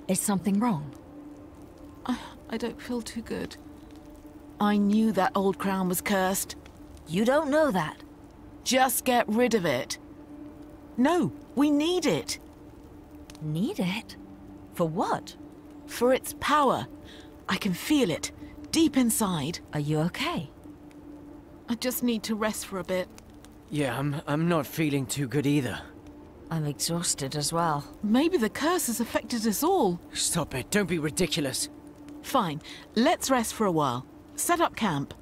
A: Is something wrong?
E: I don't feel too good. I knew that old crown was cursed.
A: You don't know that.
E: Just get rid of it. No, we need it.
A: Need it? For what?
E: For its power. I can feel it, deep inside.
A: Are you okay?
E: I just need to rest for a bit.
L: Yeah, I'm not feeling too good either.
A: I'm exhausted as well.
E: Maybe the curse has affected us all.
L: Stop it, don't be ridiculous.
E: Fine, let's rest for a while. Set up camp.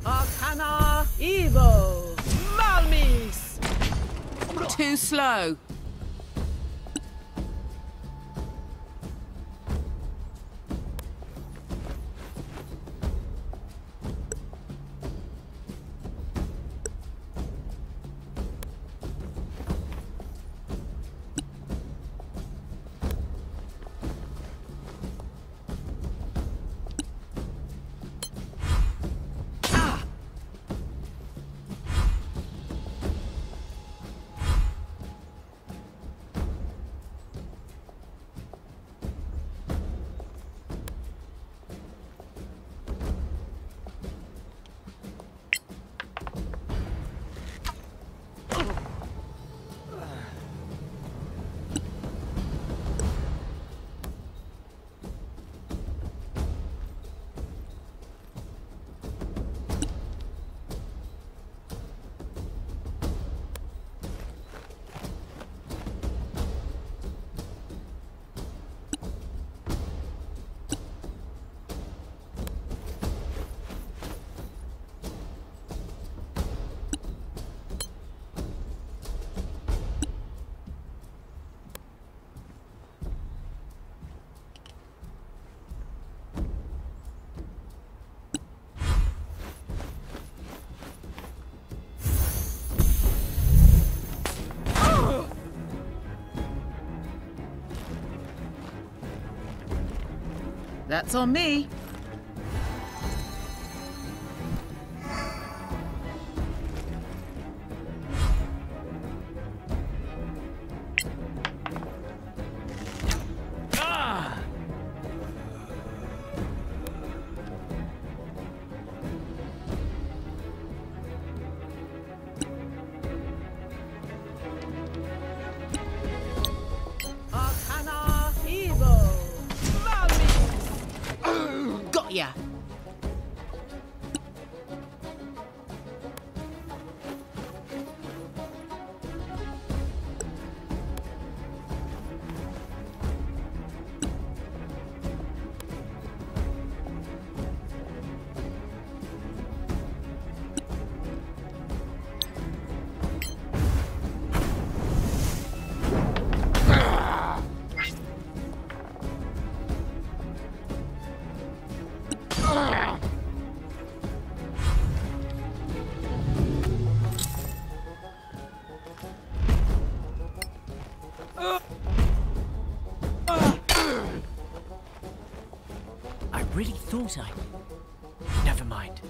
O: Arcana Evo Malmis.
E: Too slow. That's on me.
O: Arcana Evo Malmis.
E: Got ya.
L: I really thought I... Never mind.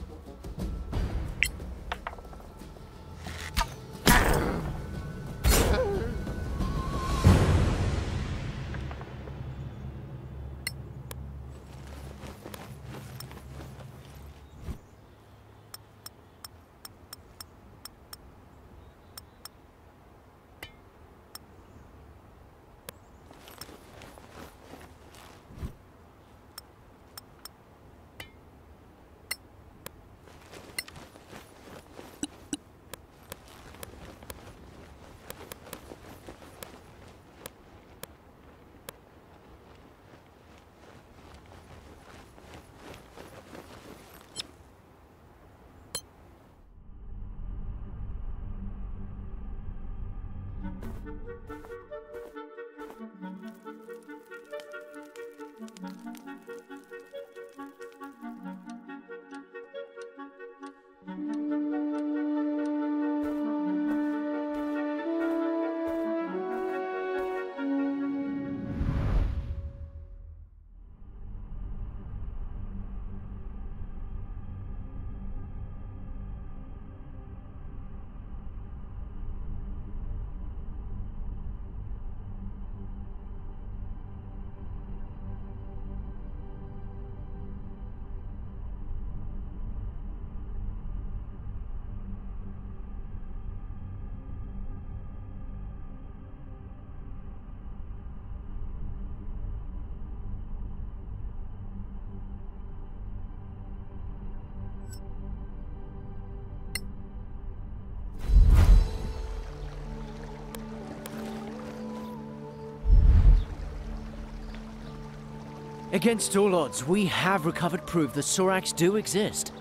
L: Against all odds, we have recovered proof that Sorax do exist.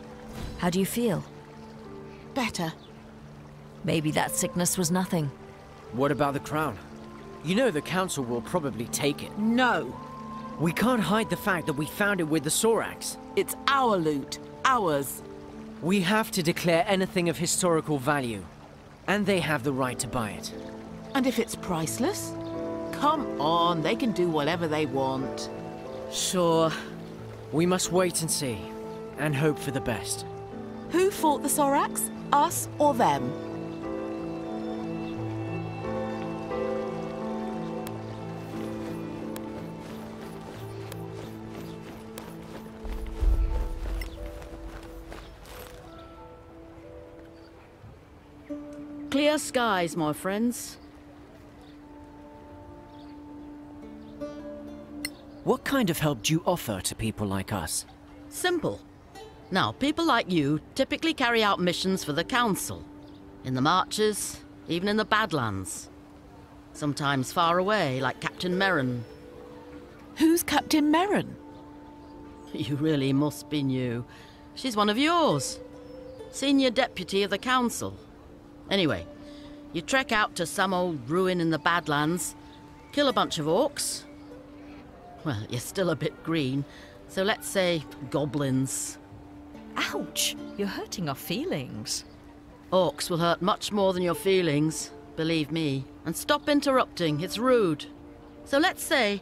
A: How do you feel?
E: Better.
A: Maybe that sickness was nothing.
L: What about the crown? You know the council will probably take it.
E: No.
L: We can't hide the fact that we found it with the Sorax.
E: It's our loot. Ours.
L: We have to declare anything of historical value. And they have the right to buy it.
E: And if it's priceless? Come on, they can do whatever they want.
L: Sure. We must wait and see. And hope for the best.
E: Who fought the Sorax? Us or them?
B: Clear skies, my friends.
L: What kind of help do you offer to people like us?
B: Simple. Now, people like you typically carry out missions for the Council. In the Marches, even in the Badlands. Sometimes far away, like Captain Merrin.
E: Who's Captain Merrin?
B: You really must be new. She's one of yours. Senior Deputy of the Council. Anyway, you trek out to some old ruin in the Badlands, kill a bunch of orcs. Well, you're still a bit green, so let's say goblins.
A: Ouch! You're hurting our feelings.
B: Orcs will hurt much more than your feelings, believe me. And stop interrupting, it's rude. So let's say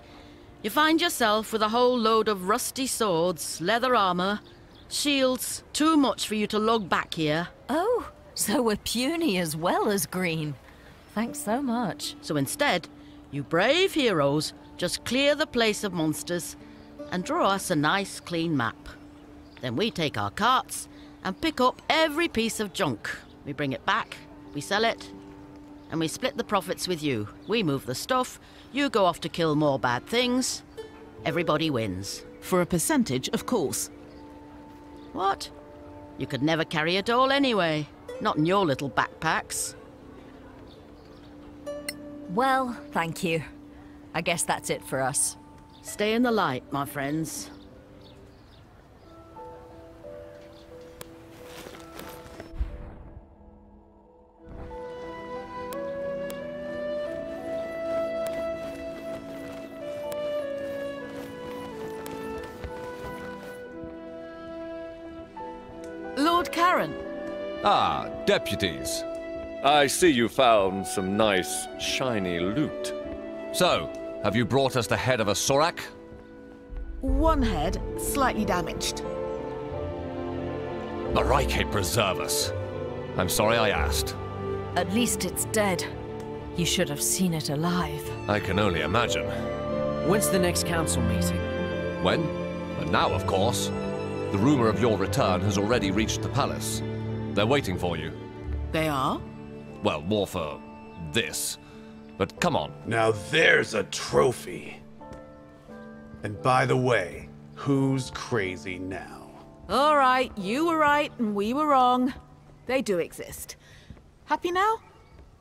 B: you find yourself with a whole load of rusty swords, leather armor, shields, too much for you to lug back here.
A: Oh, so we're puny as well as green. Thanks so much.
B: So instead, you brave heroes just clear the place of monsters and draw us a nice clean map. Then we take our carts and pick up every piece of junk. We bring it back, we sell it, and we split the profits with you. We move the stuff, you go off to kill more bad things. Everybody wins.
E: For a percentage, of course.
B: What? You could never carry it all anyway. Not in your little backpacks.
A: Well, thank you. I guess that's it for us.
B: Stay in the light, my friends.
E: Lord Karen.
F: Ah, deputies. I see you found some nice, shiny loot. So, have you brought us the head of a Sorak?
E: One head, slightly damaged.
F: Marike preserve us. I'm sorry I asked.
A: At least it's dead. You should have seen it alive.
F: I can only imagine.
L: When's the next council meeting?
F: When? And now, of course. The rumor of your return has already reached the palace. They're waiting for you.
E: They are?
F: Well, more for this. But come on.
Q: Now there's a trophy. And by the way, who's crazy now?
E: All right, you were right and we were wrong. They do exist. Happy now?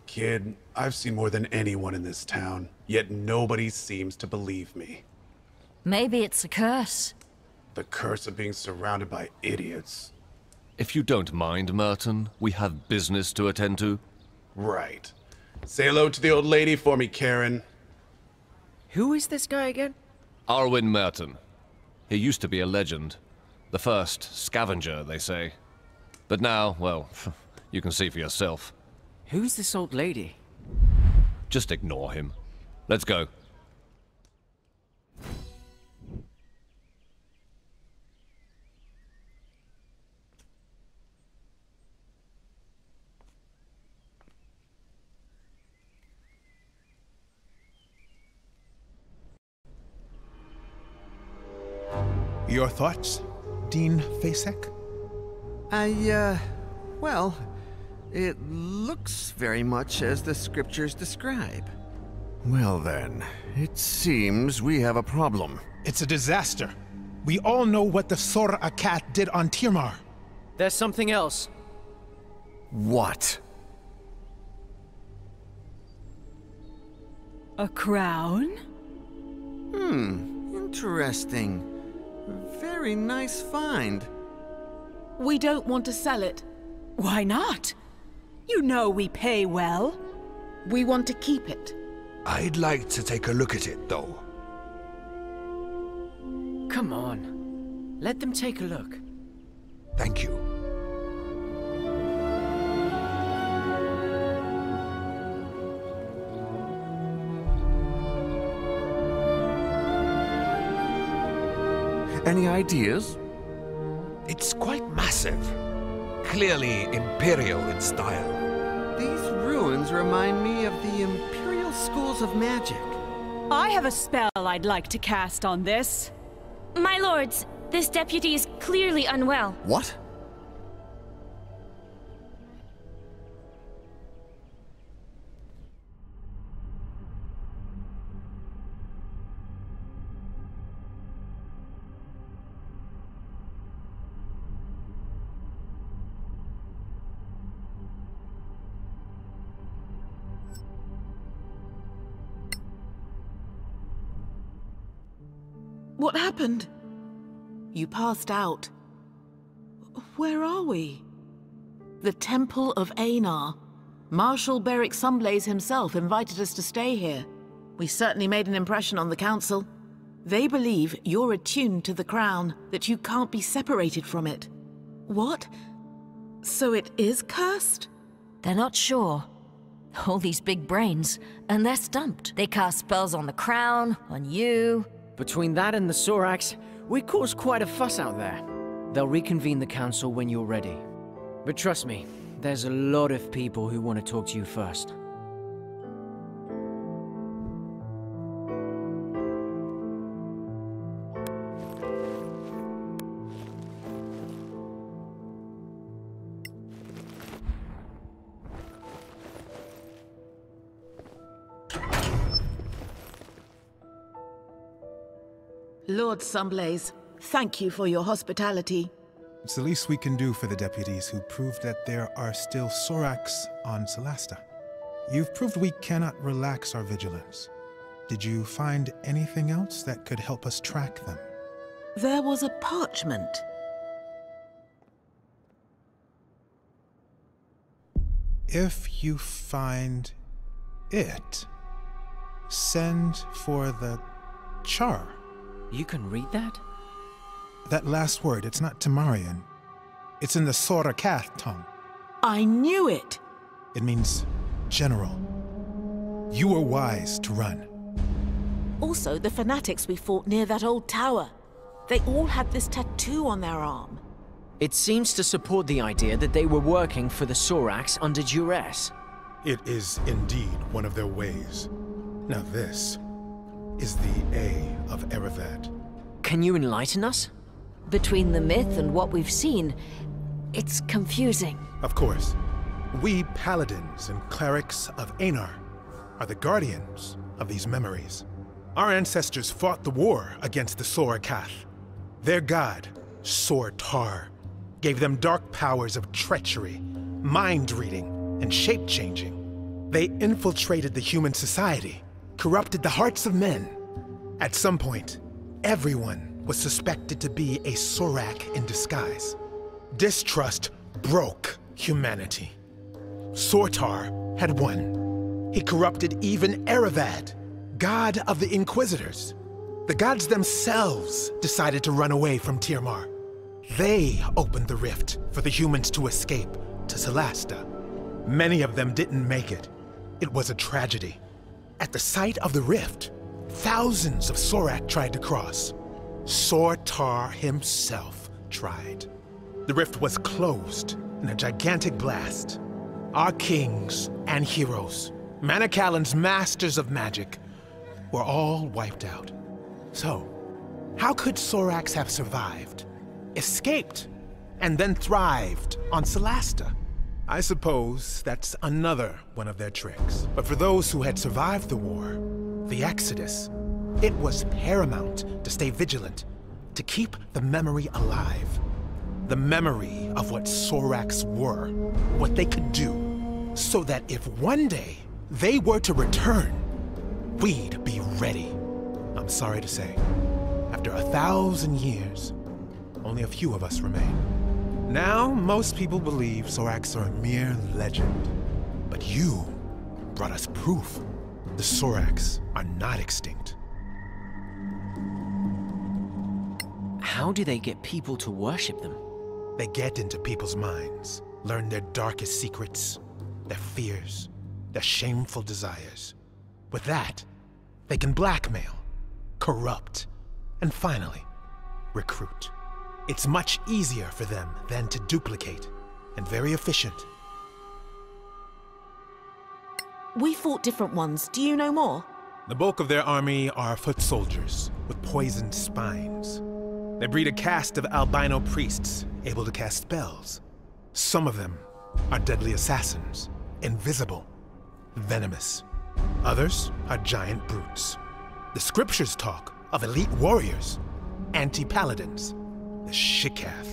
Q: Kid, I've seen more than anyone in this town, yet nobody seems to believe me.
A: Maybe it's a curse.
Q: The curse of being surrounded by idiots.
F: If you don't mind, Merton, we have business to attend to.
Q: Right. Say hello to the old lady for me, Karen.
L: Who is this guy again?
F: Arwen Merton. He used to be a legend. The first scavenger, they say. But now, well, you can see for yourself.
L: Who's this old lady?
F: Just ignore him. Let's go.
J: Your thoughts, Dean Fasek?
H: Well, it looks very much as the scriptures describe. Well then, it seems we have a problem.
J: It's a disaster. We all know what the Sora Akat did on Tirmar.
L: There's something else.
H: What?
R: A crown?
H: Interesting. Very nice find.
E: We don't want to sell it.
R: Why not? You know we pay well.
E: We want to keep it.
K: I'd like to take a look at it, though.
L: Come on. Let them take a look.
K: Thank you.
H: Any ideas?
K: It's quite massive. Clearly imperial in style.
H: These ruins remind me of the Imperial Schools of Magic.
R: I have a spell I'd like to cast on this.
I: My lords, this deputy is clearly unwell.
H: What?
E: What happened? You passed out. Where are we? The Temple of Einar. Marshal Beric Sunblaze himself invited us to stay here. We certainly made an impression on the council. They believe you're attuned to the crown, that you can't be separated from it. What? So it is cursed?
A: They're not sure. All these big brains, and they're stumped. They cast spells on the crown, on you.
L: Between that and the Sorax, we caused quite a fuss out there. They'll reconvene the council when you're ready. But trust me, there's a lot of people who want to talk to you first.
E: Lord Sunblaze, thank you for your hospitality.
J: It's the least we can do for the deputies who proved that there are still Sorax on Solasta. You've proved we cannot relax our vigilance. Did you find anything else that could help us track them?
E: There was a parchment.
J: If you find it, send for the char.
L: You can read that?
J: That last word, it's not Temarian. It's in the Sorakath tongue.
E: I knew it!
J: It means general. You were wise to run.
E: Also, the fanatics we fought near that old tower. They all had this tattoo on their arm.
L: It seems to support the idea that they were working for the Sorax under duress.
J: It is indeed one of their ways. Now this is the A of Erevad.
L: Can you enlighten us?
A: Between the myth and what we've seen, it's confusing.
J: Of course. We paladins and clerics of Einar are the guardians of these memories. Our ancestors fought the war against the Sorakath. Their god, Sortar, gave them dark powers of treachery, mind-reading, and shape-changing. They infiltrated the human society, corrupted the hearts of men. At some point, everyone was suspected to be a Sorak in disguise. Distrust broke humanity. Sortar had won. He corrupted even Erevad, god of the Inquisitors. The gods themselves decided to run away from Tirmar. They opened the rift for the humans to escape to Solasta. Many of them didn't make it. It was a tragedy. At the site of the rift, thousands of Sorak tried to cross. Sortar himself tried. The rift was closed in a gigantic blast. Our kings and heroes, Manicalan's masters of magic, were all wiped out. So, how could Soraks have survived, escaped, and then thrived on Solasta? I suppose that's another one of their tricks. But for those who had survived the war, the Exodus, it was paramount to stay vigilant, to keep the memory alive. The memory of what Soraks were, what they could do, so that if one day they were to return, we'd be ready. I'm sorry to say, after 1,000 years, only a few of us remain. Now, most people believe Soraks are a mere legend. But you brought us proof. The Soraks are not extinct.
L: How do they get people to worship them?
J: They get into people's minds, learn their darkest secrets, their fears, their shameful desires. With that, they can blackmail, corrupt, and finally, recruit. It's much easier for them than to duplicate, and very efficient.
E: We fought different ones. Do you know more?
J: The bulk of their army are foot soldiers with poisoned spines. They breed a caste of albino priests able to cast spells. Some of them are deadly assassins, invisible, venomous. Others are giant brutes. The scriptures talk of elite warriors, anti-paladins, the Shikath.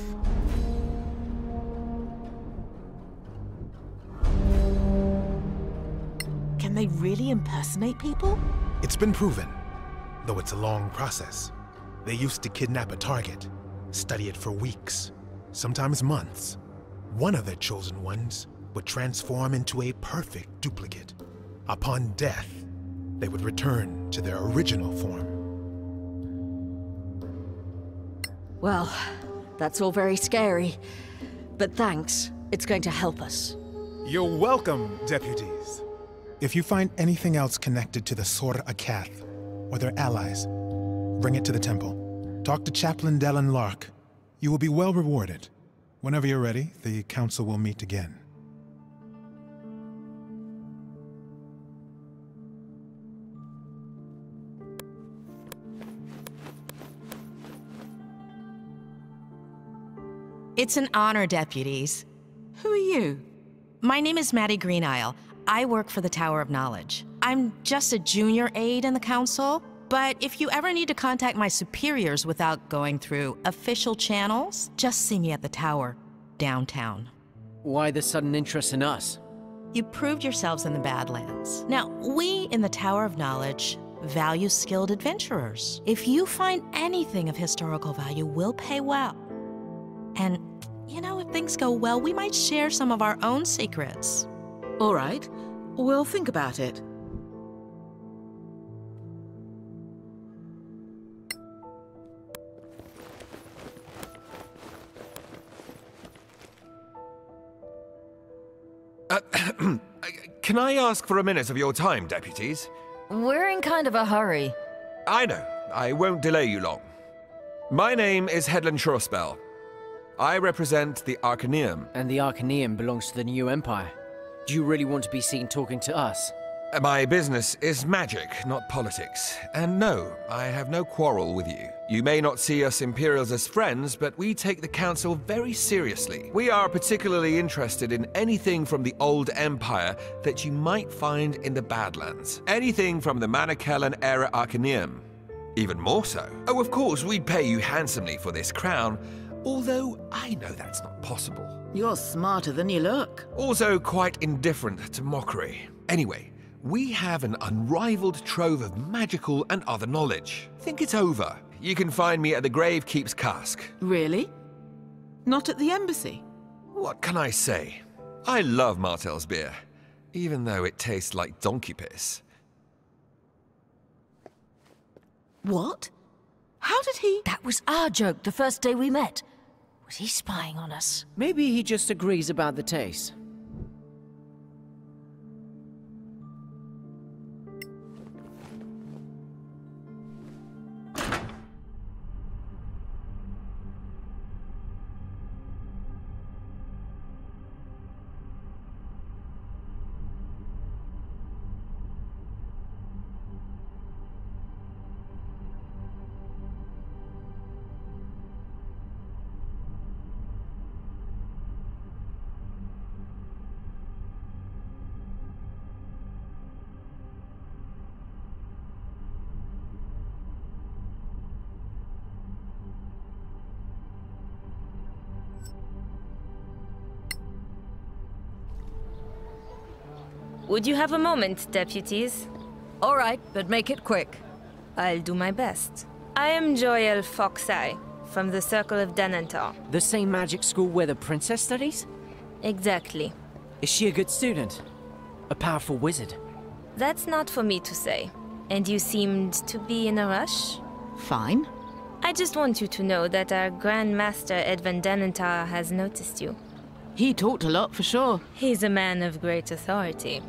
E: Can they really impersonate people?
J: It's been proven, though it's a long process. They used to kidnap a target, study it for weeks, sometimes months. One of their chosen ones would transform into a perfect duplicate. Upon death, they would return to their original form.
A: Well, that's all very scary. But thanks. It's going to help us.
J: You're welcome, deputies. If you find anything else connected to the Sor Akath or their allies, bring it to the temple. Talk to Chaplain Dallin Lark. You will be well rewarded. Whenever you're ready, the council will meet again.
G: It's an honor, deputies.
E: Who are you?
G: My name is Maddie Greenisle. I work for the Tower of Knowledge. I'm just a junior aide in the council, but if you ever need to contact my superiors without going through official channels, just see me at the tower, downtown.
L: Why the sudden interest in us?
G: You proved yourselves in the Badlands. Now, we in the Tower of Knowledge value skilled adventurers. If you find anything of historical value, we'll pay well. And, you know, if things go well, we might share some of our own secrets.
E: All right. We'll think about it.
K: Can I ask for a minute of your time, deputies?
A: We're in kind of a hurry.
K: I know. I won't delay you long. My name is Hedlund Schrospel. I represent the Arcaneum.
L: And the Arcaneum belongs to the New Empire. Do you really want to be seen talking to us?
K: My business is magic, not politics. And no, I have no quarrel with you. You may not see us Imperials as friends, but we take the Council very seriously. We are particularly interested in anything from the Old Empire that you might find in the Badlands. Anything from the Manicalan era Arcaneum. Even more so. Oh, of course, we'd pay you handsomely for this crown, although I know that's not possible.
E: You're smarter than you look.
K: Also quite indifferent to mockery. Anyway, we have an unrivaled trove of magical and other knowledge. Think it over. You can find me at the Gravekeep's Cask.
E: Really? Not at the embassy?
K: What can I say? I love Martel's beer. even though it tastes like donkey piss.
E: What? How did he...
A: That was our joke the first day we met. Was he spying on us?
L: Maybe he just agrees about the taste.
I: Would you have a moment, deputies?
A: All right, but make it quick.
I: I'll do my best. I am Joel Foxeye, from the Circle of Danantar.
L: The same magic school where the princess studies?
I: Exactly.
L: Is she a good student? A powerful wizard?
I: That's not for me to say. And you seemed to be in a rush?
E: Fine.
I: I just want you to know that our Grand Master Edvan Danantar has noticed you.
E: He talked a lot, for sure.
I: He's a man of great authority.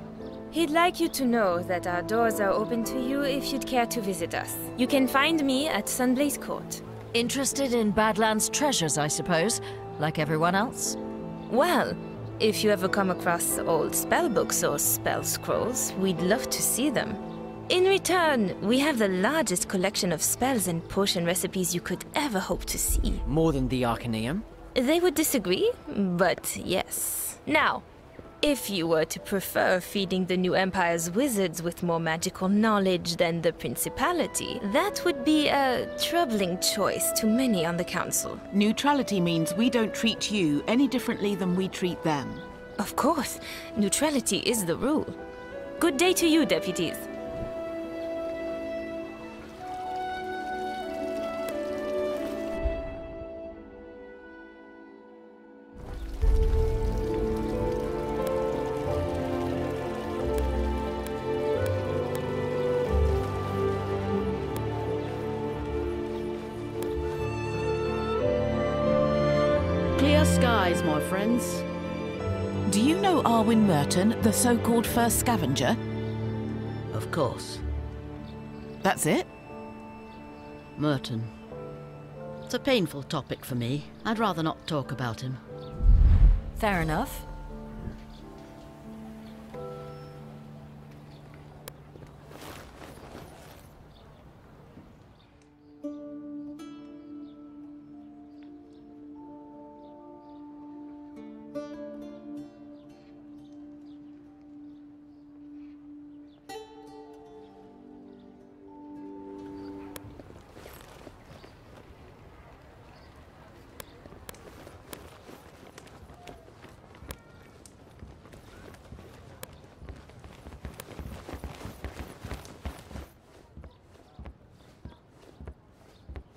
I: He'd like you to know that our doors are open to you if you'd care to visit us. You can find me at Sunblaze Court.
A: Interested in Badlands treasures, I suppose, like everyone else?
I: Well, if you ever come across old spellbooks or spell scrolls, we'd love to see them. In return, we have the largest collection of spells and potion recipes you could ever hope to see.
L: More than the Arcaneum?
I: They would disagree, but yes. Now, if you were to prefer feeding the New Empire's wizards with more magical knowledge than the Principality, that would be a troubling choice to many on the Council.
E: Neutrality means we don't treat you any differently than we treat them.
I: Of course, neutrality is the rule. Good day to you, deputies.
B: Clear skies, my friends.
E: Do you know Arwen Merton, the so-called first scavenger?
B: Of course.
E: That's it?
B: Merton. It's a painful topic for me. I'd rather not talk about him.
A: Fair enough.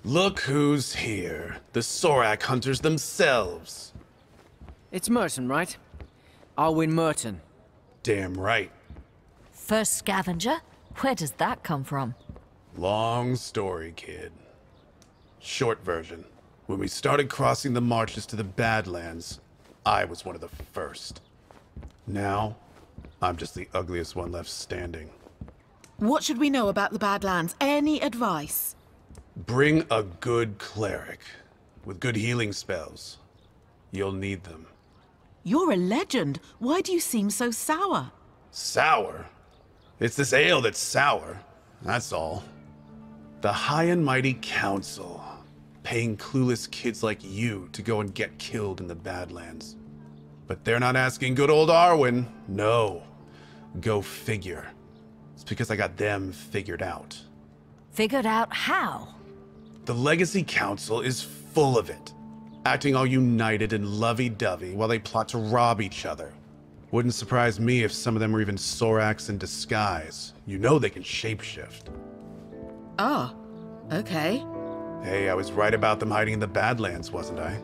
Q: Look who's here. The Sorak hunters themselves.
L: It's Merton, right? Arwen Merton.
Q: Damn right.
A: First scavenger? Where does that come from?
Q: Long story, kid. Short version. When we started crossing the marches to the Badlands, I was one of the first. Now, I'm just the ugliest one left standing.
E: What should we know about the Badlands? Any advice?
Q: Bring a good cleric with good healing spells. You'll need them.
E: You're a legend. Why do you seem so sour?
Q: Sour? It's this ale that's sour. That's all. The High and Mighty Council, paying clueless kids like you to go and get killed in the Badlands. But they're not asking good old Arwen. No. Go figure. It's because I got them figured out.
A: Figured out how?
Q: The Legacy Council is full of it, acting all united and lovey-dovey while they plot to rob each other. Wouldn't surprise me if some of them were even Soraks in disguise. You know they can shapeshift.
E: Oh, okay.
Q: Hey, I was right about them hiding in the Badlands, wasn't I?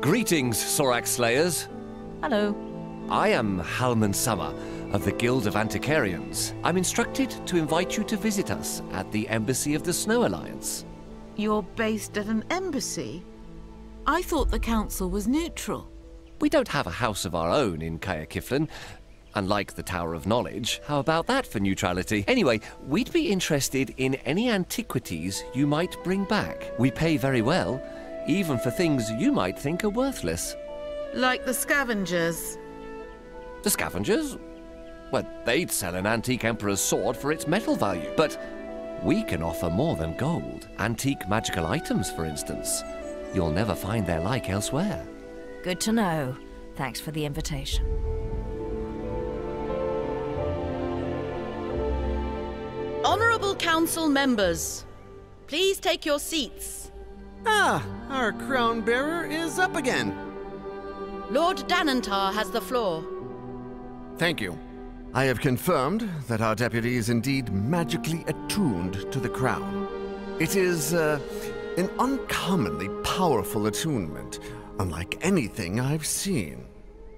F: Greetings, Sorak Slayers.
C: Hello.
F: I am Halman Summer of the Guild of Antiquarians. I'm instructed to invite you to visit us at the Embassy of the Snow Alliance.
E: You're based at an embassy? I thought the council was neutral.
F: We don't have a house of our own in Kaya Kiflin, unlike the Tower of Knowledge. How about that for neutrality? Anyway, we'd be interested in any antiquities you might bring back. We pay very well, even for things you might think are worthless.
E: Like the scavengers?
F: The scavengers? Well, they'd sell an antique emperor's sword for its metal value. But we can offer more than gold. Antique magical items, for instance. You'll never find their like elsewhere.
A: Good to know. Thanks for the invitation.
B: Honourable council members, please take your seats.
H: Ah, our crown bearer is up again.
B: Lord Danantar has the floor.
H: Thank you. I have confirmed that our deputy is indeed magically attuned to the crown. It is an uncommonly powerful attunement, unlike anything I've seen.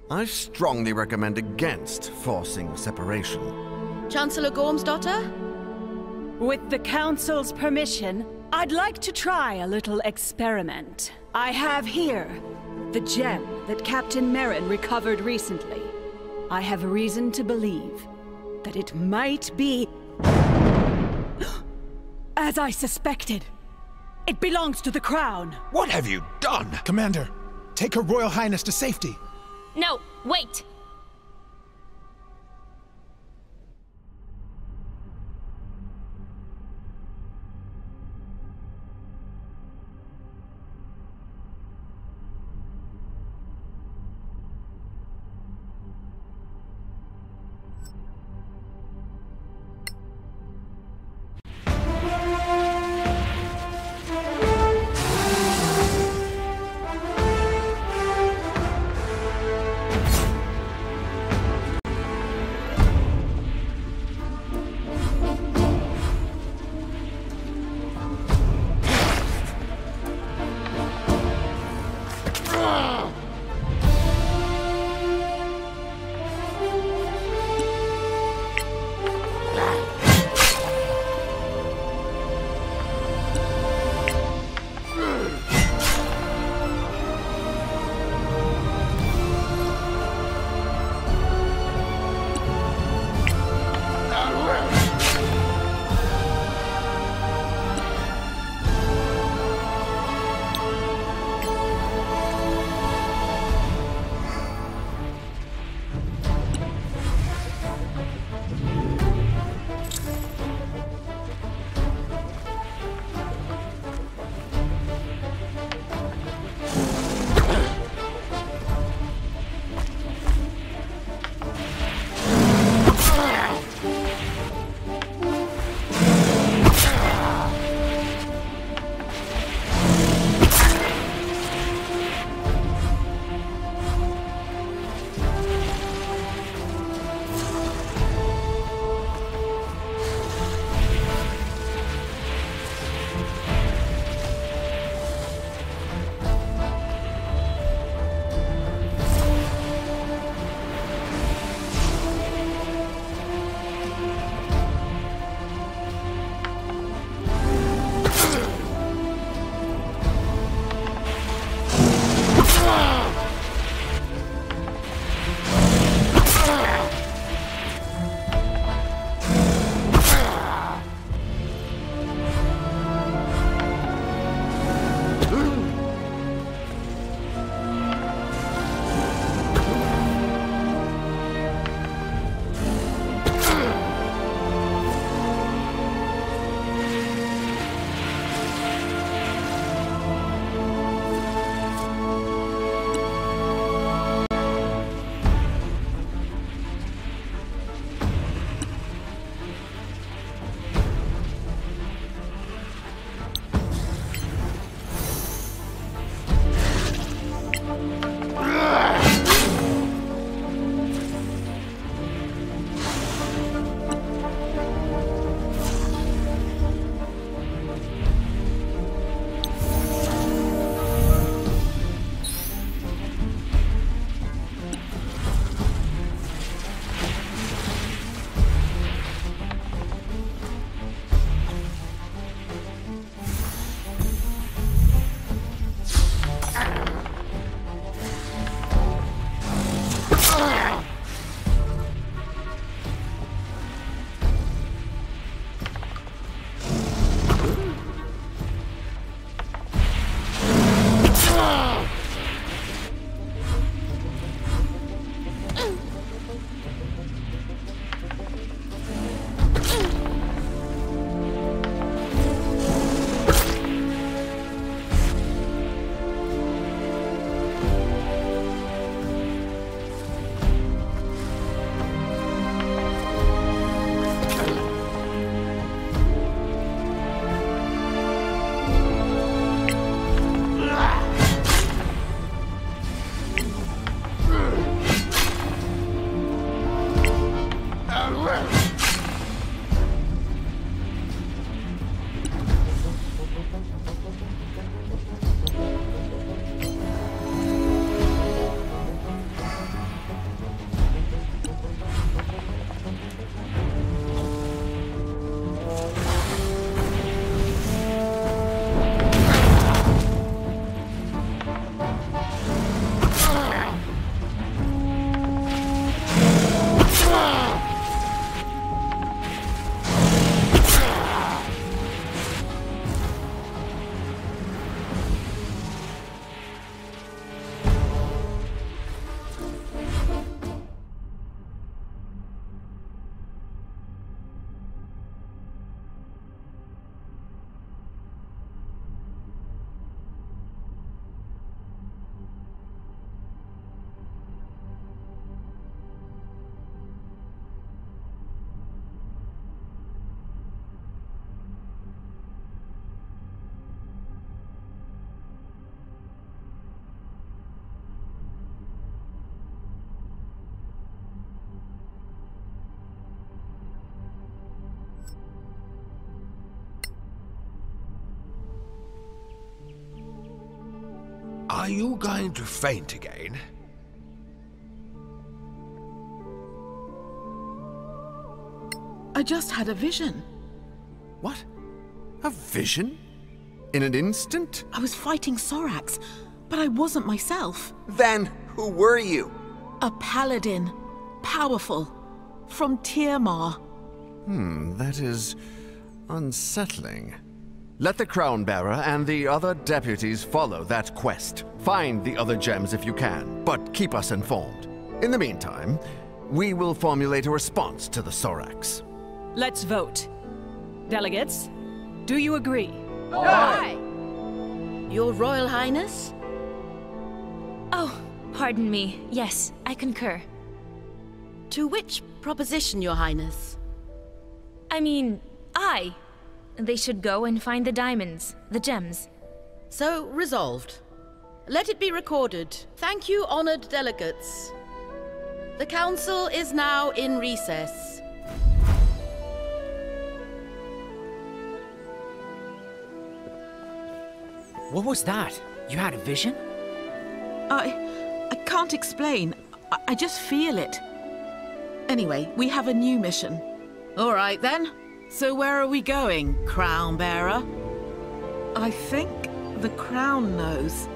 H: I strongly recommend against forcing separation.
B: Chancellor Gormsdotter?
R: With the council's permission, I'd like to try a little experiment. I have here the gem that Captain Merrin recovered recently. I have reason to believe that it might be as I suspected. It belongs to the crown.
K: What have you done?
J: Commander, take Her Royal Highness to safety.
I: No, wait!
K: Are you going to faint again?
E: I just had a vision.
H: What? A vision? In an instant?
E: I was fighting Sorax, but I wasn't myself.
S: Then, who were you?
E: A paladin. Powerful. From Tiermar.
H: That is unsettling. Let the Crown Bearer and the other deputies follow that quest. Find the other gems if you can, but keep us informed. In the meantime, we will formulate a response to the Sorax.
R: Let's vote. Delegates, do you agree?
B: Aye. Your Royal Highness?
I: Oh, pardon me. Yes, I concur.
B: To which proposition, Your Highness?
I: I mean, aye. They should go and find the diamonds, the gems.
B: So resolved. Let it be recorded. Thank you, honored delegates. The council is now in recess.
L: What was that? You had a vision?
E: I can't explain. I just feel it. Anyway, we have a new mission.
B: All right, then.
E: So where are we going, Crown Bearer? I think the Crown knows.